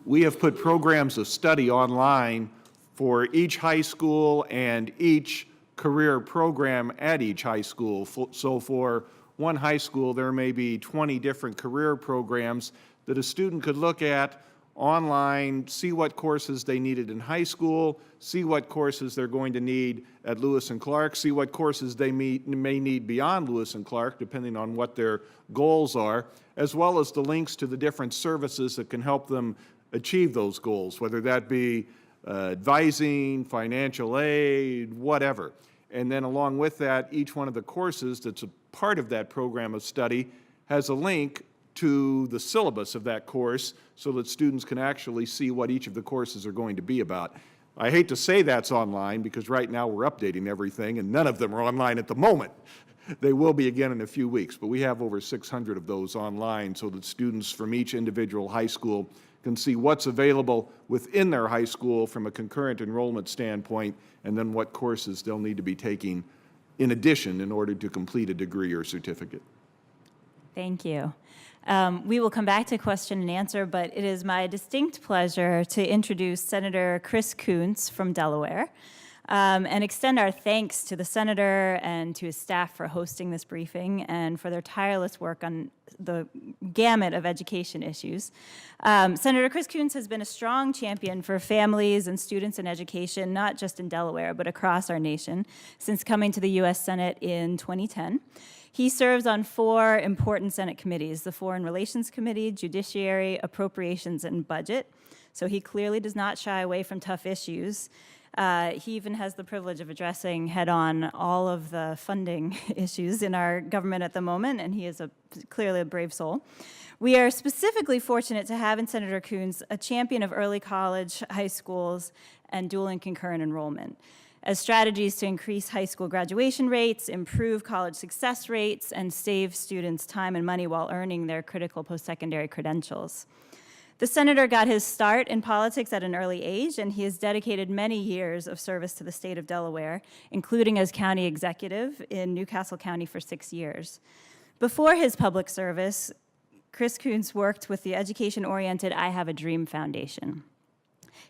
we have put programs of study online for each high school and each career program at each high school. So for one high school, there may be 20 different career programs that a student could look at online, see what courses they needed in high school, see what courses they're going to need at Lewis and Clark, see what courses they may need beyond Lewis and Clark, depending on what their goals are, as well as the links to the different services that can help them achieve those goals, whether that be advising, financial aid, whatever. And then along with that, each one of the courses that's a part of that program of study has a link to the syllabus of that course so that students can actually see what each of the courses are going to be about. I hate to say that's online because right now we're updating everything and none of them are online at the moment. They will be again in a few weeks, but we have over 600 of those online so that students from each individual high school can see what's available within their high school from a concurrent enrollment standpoint and then what courses they'll need to be taking in addition in order to complete a degree or certificate. Thank you. We will come back to question and answer, but it is my distinct pleasure to introduce Senator Chris Coons from Delaware and extend our thanks to the senator and to his staff for hosting this briefing and for their tireless work on the gamut of education issues. Senator Chris Coons has been a strong champion for families and students in education, not just in Delaware, but across our nation, since coming to the U.S. Senate in 2010. He serves on 4 important Senate committees, the Foreign Relations Committee, Judiciary, Appropriations, and Budget. So he clearly does not shy away from tough issues. He even has the privilege of addressing head-on all of the funding issues in our government at the moment, and he is clearly a brave soul. We are specifically fortunate to have in Senator Coons a champion of early college, high schools, and dual and concurrent enrollment as strategies to increase high school graduation rates, improve college success rates, and save students time and money while earning their critical post-secondary credentials. The senator got his start in politics at an early age, and he has dedicated many years of service to the state of Delaware, including as county executive in Newcastle County for 6 years. Before his public service, Chris Coons worked with the education-oriented I Have a Dream Foundation.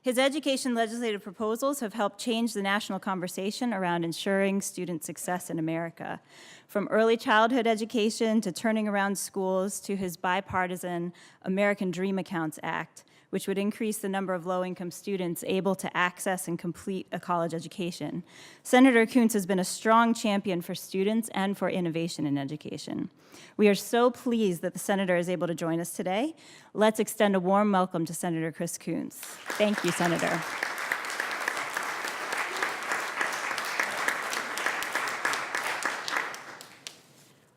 His education legislative proposals have helped change the national conversation around ensuring student success in America. From early childhood education to turning around schools to his bipartisan American Dream Accounts Act, which would increase the number of low-income students able to access and complete a college education. Senator Coons has been a strong champion for students and for innovation in education. We are so pleased that the senator is able to join us today. Let's extend a warm welcome to Senator Chris Coons. Thank you, Senator.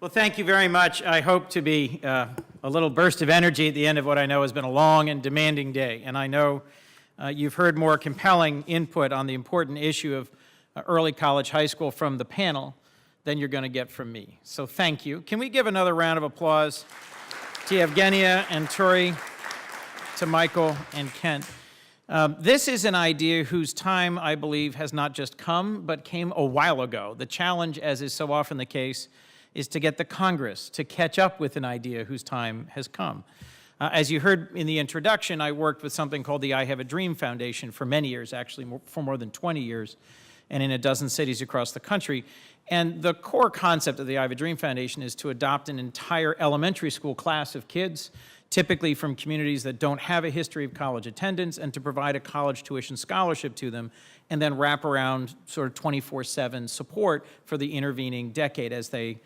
Well, thank you very much. I hope to be a little burst of energy at the end of what I know has been a long and demanding day. And I know you've heard more compelling input on the important issue of early college, high school from the panel than you're going to get from me. So thank you. Can we give another round of applause to Evgenia and Tori, to Michael and Kent? This is an idea whose time, I believe, has not just come, but came a while ago. The challenge, as is so often the case, is to get the Congress to catch up with an idea whose time has come. As you heard in the introduction, I worked with something called the I Have a Dream Foundation for many years, actually for more than 20 years, and in a dozen cities across the country. And the core concept of the I Have a Dream Foundation is to adopt an entire elementary school class of kids, typically from communities that don't have a history of college attendance, and to provide a college tuition scholarship to them, and then wrap around sort of 24/7 support for the intervening decade as they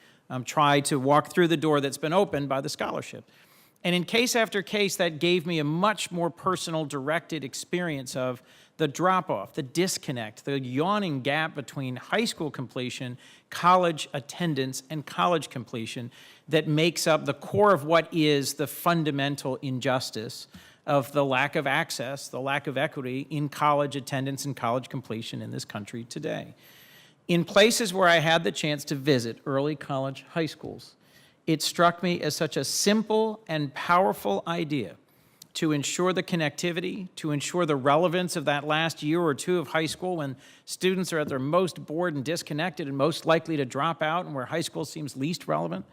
try to walk through the door that's been opened by the scholarship. And in case after case, that gave me a much more personal, directed experience of the drop-off, the disconnect, the yawning gap between high school completion, college attendance, and college completion that makes up the core of what is the fundamental injustice of the lack of access, the lack of equity in college attendance and college completion in this country today. In places where I had the chance to visit early college high schools, It struck me as such a simple and powerful idea to ensure the connectivity, to ensure the relevance of that last year or two of high school when students are at their most bored and disconnected and most likely to drop out and where high school seems least relevant,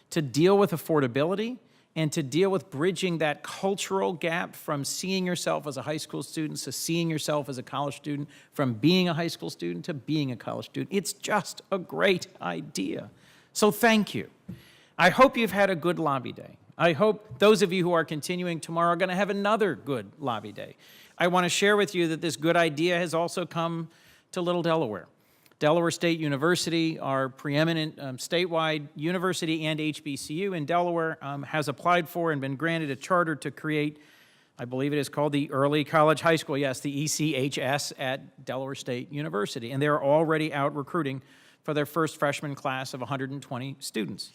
to deal with affordability and to deal with bridging that cultural gap from seeing yourself as a high school student to seeing yourself as a college student, from being a high school student to being a college student. It's just a great idea. So thank you. I hope you've had a good lobby day. I hope those of you who are continuing tomorrow are going to have another good lobby day. I want to share with you that this good idea has also come to Little Delaware. Delaware State University, our preeminent statewide university and HBCU in Delaware, has applied for and been granted a charter to create, I believe it is called the Early College High School, yes, the ECHS at Delaware State University. And they're already out recruiting for their first freshman class of 120 students.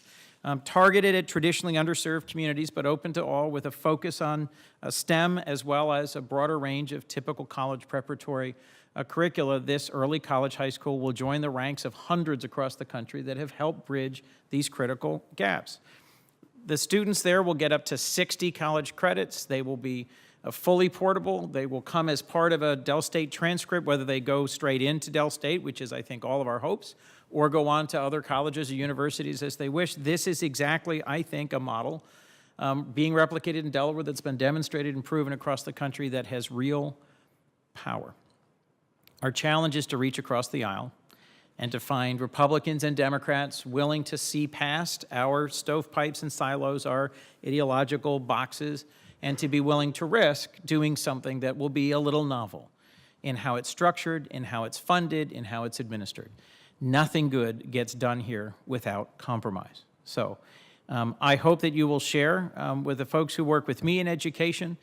Targeted at traditionally underserved communities, but open to all, with a focus on STEM as well as a broader range of typical college preparatory curricula. This early college high school will join the ranks of hundreds across the country that have helped bridge these critical gaps. The students there will get up to 60 college credits. They will be fully portable. They will come as part of a Del State transcript, whether they go straight into Del State, which is, I think, all of our hopes, or go on to other colleges or universities as they wish. This is exactly, I think, a model being replicated in Delaware that's been demonstrated and proven across the country that has real power. Our challenge is to reach across the aisle and to find Republicans and Democrats willing to see past our stovepipes and silos, our ideological boxes, and to be willing to risk doing something that will be a little novel in how it's structured, in how it's funded, in how it's administered. Nothing good gets done here without compromise. So I hope that you will share with the folks who work with me in education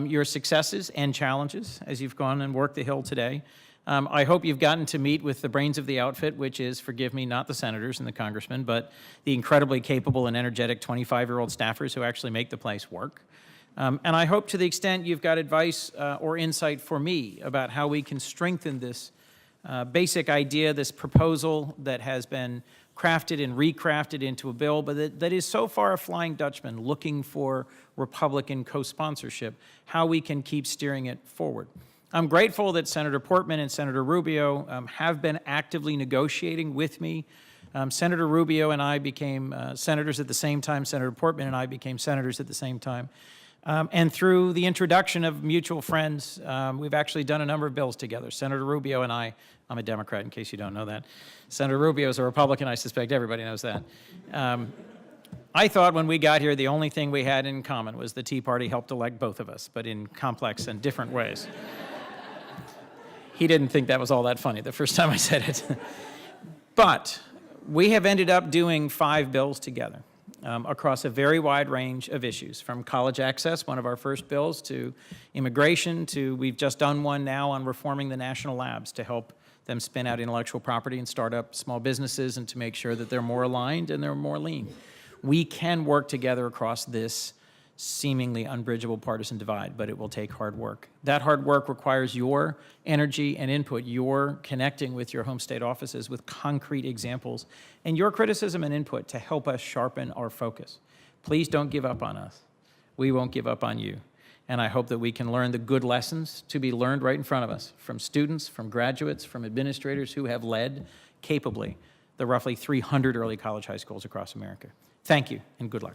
your successes and challenges as you've gone and worked the Hill today. I hope you've gotten to meet with the brains of the outfit, which is, forgive me, not the senators and the congressmen, but the incredibly capable and energetic 25-year-old staffers who actually make the place work. And I hope to the extent you've got advice or insight for me about how we can strengthen this basic idea, this proposal that has been crafted and recrafted into a bill, but that is so far a Flying Dutchman looking for Republican co-sponsorship, how we can keep steering it forward. I'm grateful that Senator Portman and Senator Rubio have been actively negotiating with me. Senator Rubio and I became senators at the same time. Senator Portman and I became senators at the same time. And through the introduction of mutual friends, we've actually done a number of bills together. Senator Rubio and I'm a Democrat in case you don't know that. Senator Rubio is a Republican, I suspect everybody knows that. I thought when we got here, the only thing we had in common was the Tea Party helped elect both of us, but in complex and different ways. He didn't think that was all that funny the first time I said it. But we have ended up doing 5 bills together. Across a very wide range of issues, from college access, one of our first bills, to immigration, to we've just done one now on reforming the national labs to help them spin out intellectual property and start up small businesses and to make sure that they're more aligned and they're more lean. We can work together across this seemingly unbridgeable partisan divide, but it will take hard work. That hard work requires your energy and input, your connecting with your home state offices with concrete examples, and your criticism and input to help us sharpen our focus. Please don't give up on us. We won't give up on you. And I hope that we can learn the good lessons to be learned right in front of us from students, from graduates, from administrators who have led capably the roughly 300 early college high schools across America. Thank you, and good luck.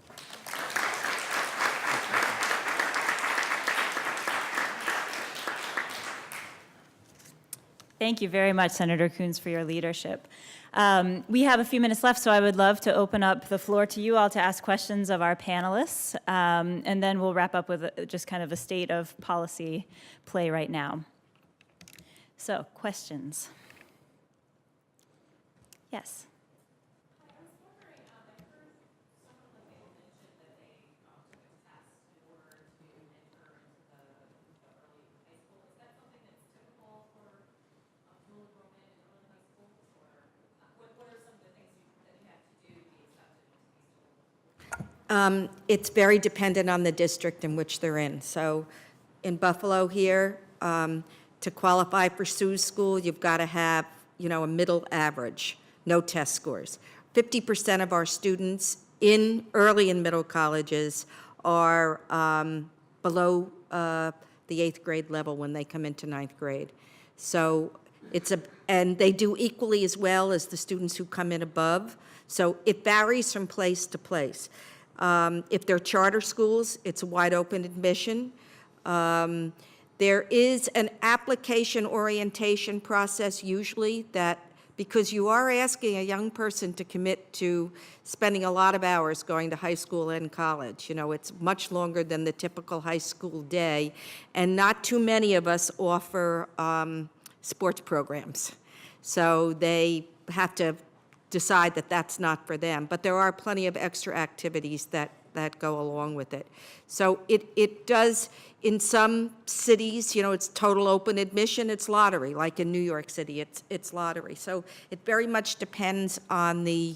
Thank you very much, Senator Coons, for your leadership. We have a few minutes left, so I would love to open up the floor to you all to ask questions of our panelists, and then we'll wrap up with just kind of a state of policy play right now. So, questions? Yes. It's very dependent on the district in which they're in. So in Buffalo here, to qualify for Sue's school, you've got to have, a middle average, no test scores. 50% of our students early in middle colleges are below the 8th grade level when they come into 9th grade. So and they do equally as well as the students who come in above. So it varies from place to place. If they're charter schools, it's a wide open admission. There is an application orientation process usually that, because you are asking a young person to commit to spending a lot of hours going to high school and college. You know, it's much longer than the typical high school day, and not too many of us offer sports programs. So they have to decide that that's not for them. But there are plenty of extra activities that go along with it. So it does, in some cities, you know, it's total open admission, it's lottery. Like in New York City, it's lottery. So it very much depends on the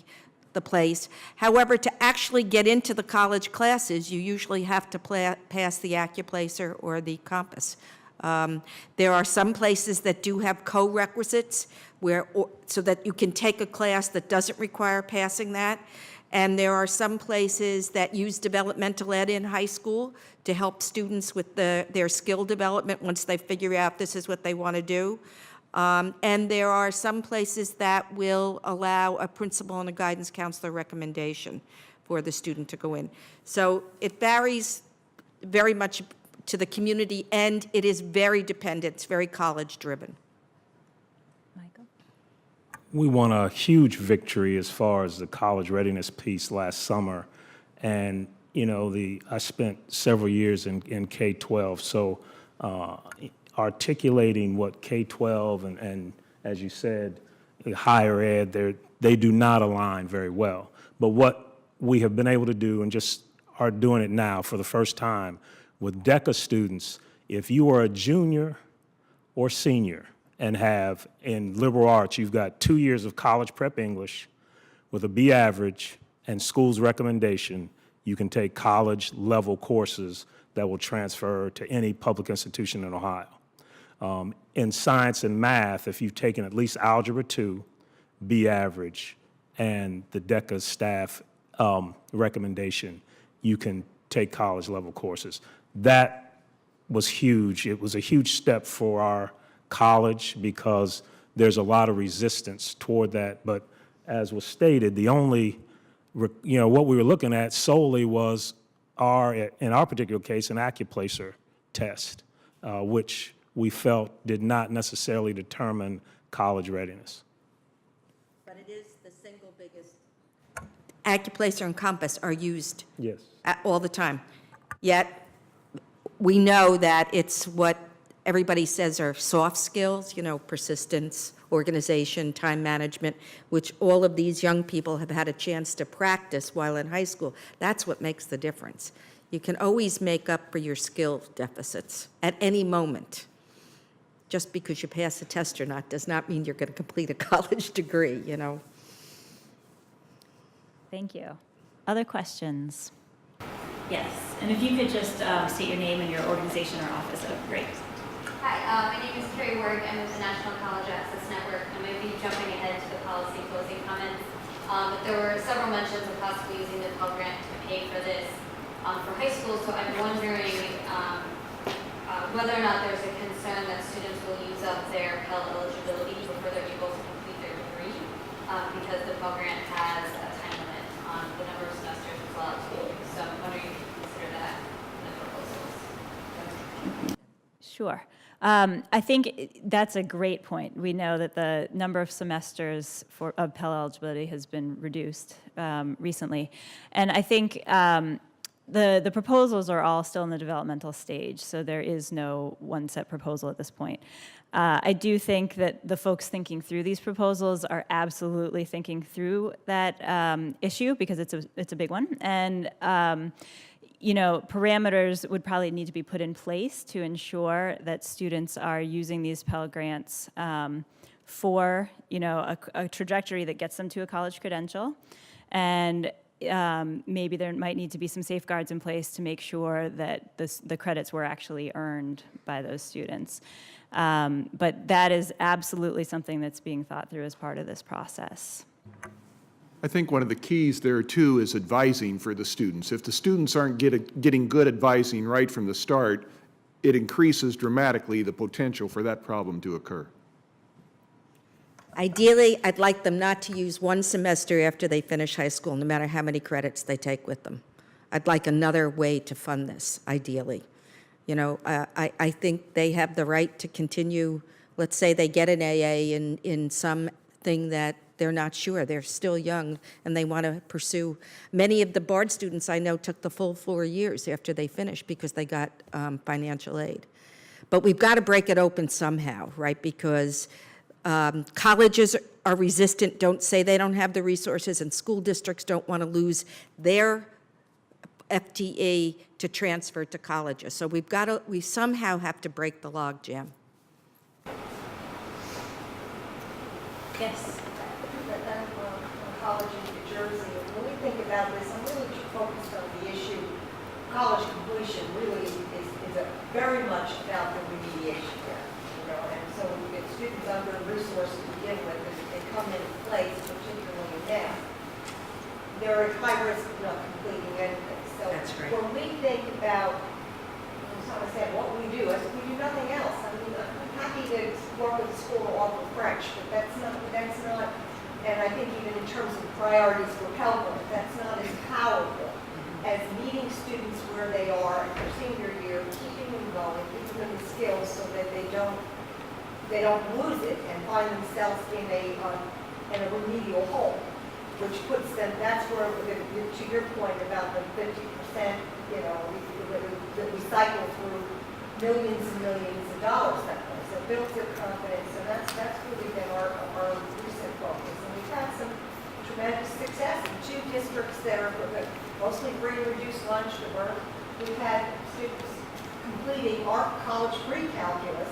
place. However, to actually get into the college classes, you usually have to pass the AccuPlacer or the Compass. There are some places that do have co-requisites so that you can take a class that doesn't require passing that. And there are some places that use developmental ed in high school to help students with their skill development once they figure out this is what they want to do. And there are some places that will allow a principal and a guidance counselor recommendation for the student to go in. So it varies very much to the community, and it is very dependent. It's very college-driven. Michael? We won a huge victory as far as the college readiness piece last summer. And, you know, I spent several years in K-12, so articulating what K-12 and, as you said, higher ed, they do not align very well. But what we have been able to do, and just are doing it now for the first time, with DECA students, if you are a junior or senior and have, in liberal arts, you've got 2 years of college prep English with a B average and school's recommendation, you can take college level courses that will transfer to any public institution in Ohio. In science and math, if you've taken at least Algebra 2, B average, and the DECA staff recommendation, you can take college level courses. That was huge. It was a huge step for our college because there's a lot of resistance toward that. But as was stated, the only, you know, what we were looking at solely was in our particular case, an AccuPlacer test, which we felt did not necessarily determine college readiness. But it is the single biggest. AccuPlacer and Compass are used Yes. all the time. Yet, we know that it's what everybody says are soft skills, you know, persistence, organization, time management, which all of these young people have had a chance to practice while in high school. That's what makes the difference. You can always make up for your skill deficits at any moment. Just because you pass a test or not does not mean you're going to complete a college degree, you know. Thank you. Other questions? Yes, and if you could just state your name and your organization or office, that would be great. Hi, my name is Carrie Ward. I'm with the National College Access Network. I might be jumping ahead to the policy closing comments, but there were several mentions of possibly using the Pell Grant to pay for this for high school, so I'm wondering whether or not there's a concern that students will use up their Pell eligibility before they're able to complete their degree, because the Pell Grant has a time limit on the number of semesters it's allowed to be. So I'm wondering if you consider that in the proposals. Sure. I think that's a great point. We know that the number of semesters of Pell eligibility has been reduced recently. And I think the proposals are all still in the developmental stage, so there is no one set proposal at this point. I do think that the folks thinking through these proposals are absolutely thinking through that issue because it's a big one. And you know, parameters would probably need to be put in place to ensure that students are using these Pell Grants for, you know, a trajectory that gets them to a college credential. And maybe there might need to be some safeguards in place to make sure that the credits were actually earned by those students. But that is absolutely something that's being thought through as part of this process. I think one of the keys there, too, is advising for the students. If the students aren't getting good advising right from the start, it increases dramatically the potential for that problem to occur. Ideally, I'd like them not to use one semester after they finish high school, no matter how many credits they take with them. I'd like another way to fund this, ideally. You know, I think they have the right to continue, let's say they get an AA in something that they're not sure, they're still young, and they want to pursue. Many of the BARD students I know took the full 4 years after they finished because they got financial aid. But we've got to break it open somehow, right? Because colleges are resistant, don't say they don't have the resources, and school districts don't want to lose their FTE to transfer to colleges. So we somehow have to break the logjam. Yes. College in New Jersey, and when we think about this, I'm really focused on the issue. College completion really is very much about the remediation there, you know, and so we get students under resourced to begin with, and they come into place, particularly in math. They're at high risk of not completing anything. So That's right. when we think about, as I said, what we do, we do nothing else. I mean, I'm happy to work with the school to offer French, but that's not, and I think even in terms of priorities for Pell Grant, that's not as powerful as meeting students where they are in their senior year, keeping them going, giving them the skills so that they don't lose it and find themselves in a remedial hole, which puts them, that's where, to your point about the 50%, you know, that we cycle through millions and millions of dollars that way. So build their confidence, and that's really been our recent focus. And we've had some tremendous success in 2 districts that are mostly free and reduced lunch. We've had students completing our college pre-calculus.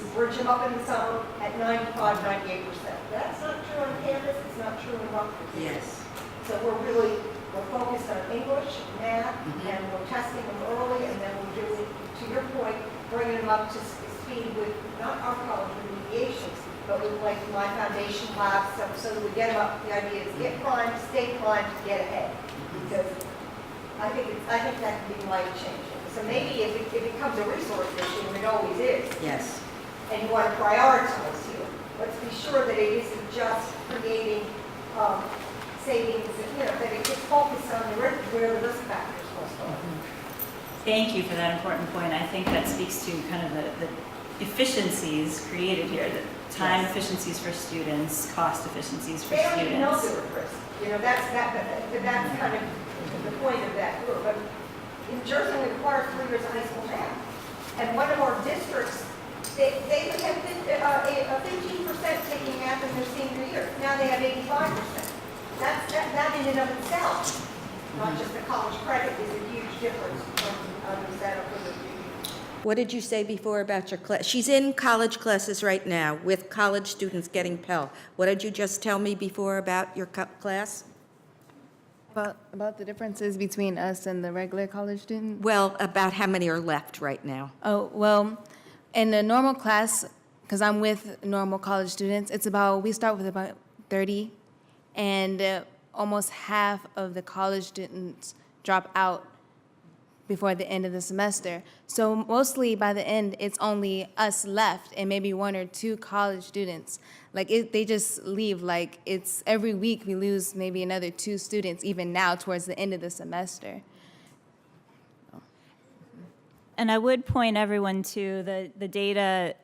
We bridge them up in the summer at 95, 98%. That's not true on campus. It's not true in Rutgers. Yes. So we're focused on English, math, and we're testing them early, and then we're doing, to your point, bringing them up to speed with not our college remediations, but with like my foundation labs, so that we get them up. The idea is get primed, stay primed, get ahead, because I think that can be life changing. So maybe if it becomes a resource issue, and it always is, Yes. and you want to prioritize here, let's be sure that it isn't just creating savings, you know, that it gets focused on where the risk factors must are. Thank you for that important point. I think that speaks to kind of the efficiencies created here, the time efficiencies for students, cost efficiencies for They don't even know students. they're at risk. You know, that's kind of the point of that group. But in Jersey, we require 3 years of high school math. And one of our districts, they have 15% taking math in their senior year. Now they have 85%. That in and of itself, not just the college credit, is a huge difference from the setup of the student. What did you say before about your class? She's in college classes right now with college students getting Pell. What did you just tell me before about your class? About the differences between us and the regular college students? Well, about how many are left right now? Oh, well, in the normal class, because I'm with normal college students, we start with about 30, and almost half of the college students drop out before the end of the semester. So mostly by the end, it's only us left and maybe 1 or 2 college students. They just leave. It's every week we lose maybe another 2 students, even now towards the end of the semester. And I would point everyone to the data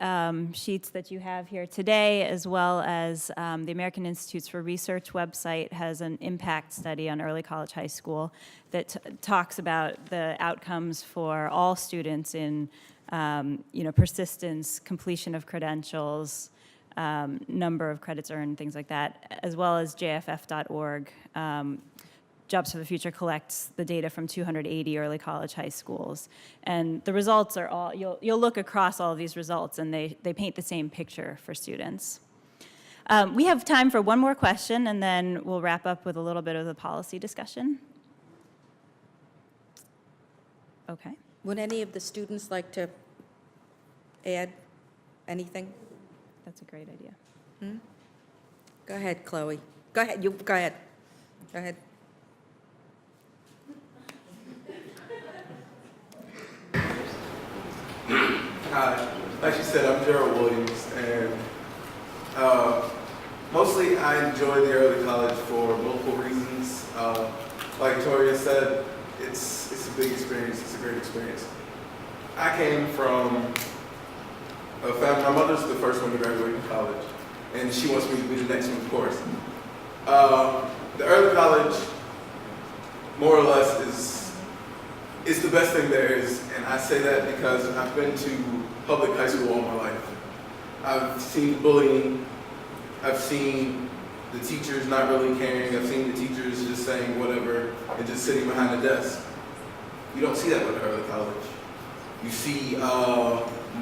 sheets that you have here today, as well as the American Institutes for Research website has an impact study on early college high school that talks about the outcomes for all students in persistence, completion of credentials, number of credits earned, things like that, as well as jff.org. Jobs for the Future collects the data from 280 early college high schools. And the results are all, you'll look across all of these results, and they paint the same picture for students. We have time for one more question, and then we'll wrap up with a little bit of the policy discussion. Okay. Would any of the students like to add anything? That's a great idea. Go ahead, Chloe. Go ahead. Go ahead. Go ahead. Hi, like she said, I'm Gerald Williams, and mostly I enjoy the early college for multiple reasons. Like Toria said, it's a big experience, it's a great experience. I came from a family, my mother's the first one to graduate from college, and she wants me to be the next one, of course. The early college, more or less, is the best thing there is, and I say that because I've been to public high school all my life. I've seen bullying, I've seen the teachers not really caring, I've seen the teachers just saying whatever and just sitting behind the desk. You don't see that with early college. You see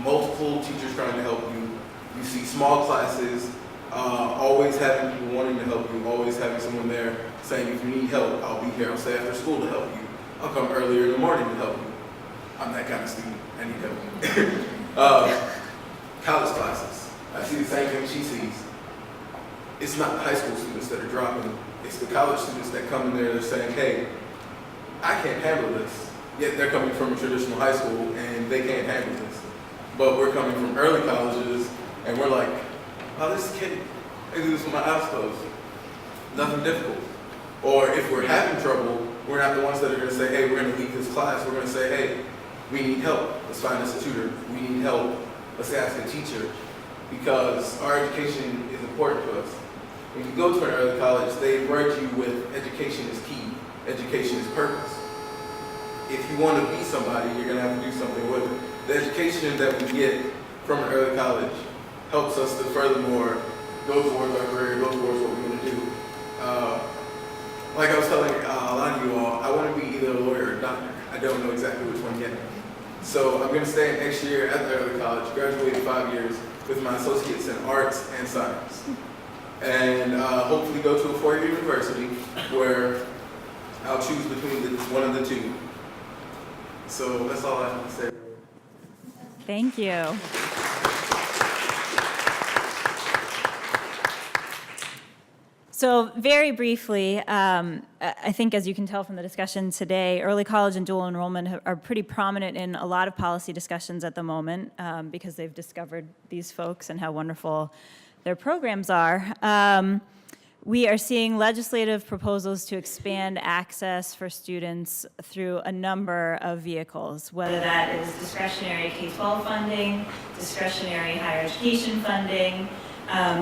multiple teachers trying to help you. You see small classes, always having people wanting to help you, always having someone there saying, if you need help, I'll be here. I'll stay after school to help you. I'll come earlier in the morning to help you. I'm that kind of student. I need help. College classes. I see the same thing she sees. It's not the high school students that are dropping. It's the college students that come in there, they're saying, hey, I can't handle this. Yet they're coming from a traditional high school and they can't handle this. But we're coming from early colleges and we're like, oh, this kid, I do this with my eyes closed. Nothing difficult. Or if we're having trouble, we're not the ones that are going to say, hey, we're going to leave this class. We're going to say, hey, we need help. Let's find us a tutor. We need help. Let's ask a teacher. Because our education is important to us. When you go to an early college, they write you with education is key. Education is purpose. If you want to be somebody, you're going to have to do something with it. The education that we get from an early college helps us to furthermore go towards our career, go towards what we want to do. Like I was telling a lot of you all, I want to be either a lawyer or a doctor. I don't know exactly which one yet. So I'm going to stay next year at the early college, graduate in 5 years with my associates in arts and science. And hopefully go to a four-year university where I'll choose between one of the two. So that's all I have to say. Thank you. So very briefly, I think as you can tell from the discussion today, early college and dual enrollment are pretty prominent in a lot of policy discussions at the moment because they've discovered these folks and how wonderful their programs are. We are seeing legislative proposals to expand access for students through a number of vehicles, whether that is discretionary K-12 funding, discretionary higher education funding.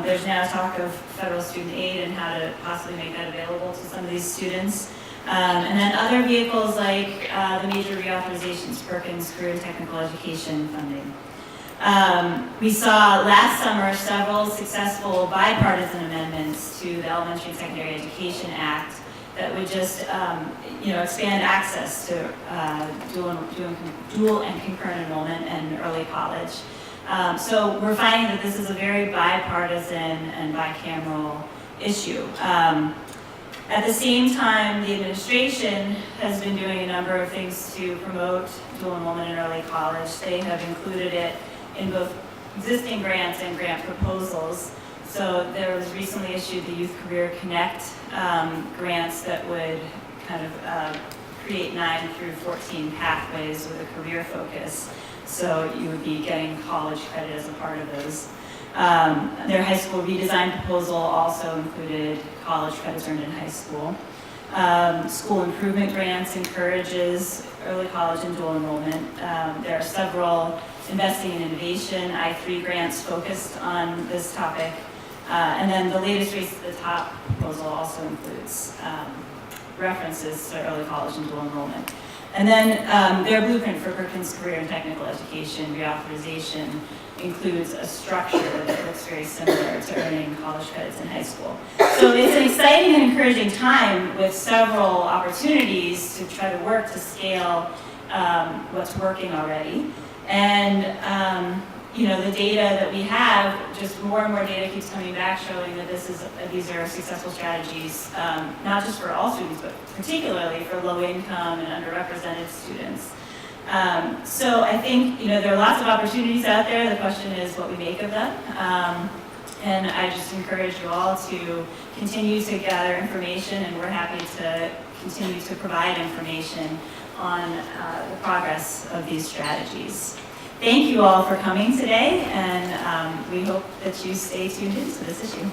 There's now talk of federal student aid and how to possibly make that available to some of these students. And then other vehicles like the major reauthorizations, Perkins Career and Technical Education funding. We saw last summer several successful bipartisan amendments to the Elementary and Secondary Education Act that would just expand access to dual and concurrent enrollment and early college. So we're finding that this is a very bipartisan and bicameral issue. At the same time, the administration has been doing a number of things to promote dual enrollment in early college. They have included it in both existing grants and grant proposals. So there was recently issued the Youth Career Connect grants that would kind of create 9 through 14 pathways with a career focus. So you would be getting college credit as a part of those. Their high school redesign proposal also included college credits earned in high school. School improvement grants encourages early college and dual enrollment. There are several investing in innovation, I3 grants focused on this topic. And then the latest Race to the Top proposal also includes references to early college and dual enrollment. And then their blueprint for Perkins Career and Technical Education reauthorization includes a structure that looks very similar to earning college credits in high school. So it's an exciting and encouraging time with several opportunities to try to work to scale what's working already. And the data that we have, just more and more data keeps coming back showing that these are successful strategies, not just for all students, but particularly for low income and underrepresented students. So I think there are lots of opportunities out there. The question is what we make of them. And I just encourage you all to continue to gather information, and we're happy to continue to provide information on the progress of these strategies. Thank you all for coming today, and we hope that you stay tuned into this issue.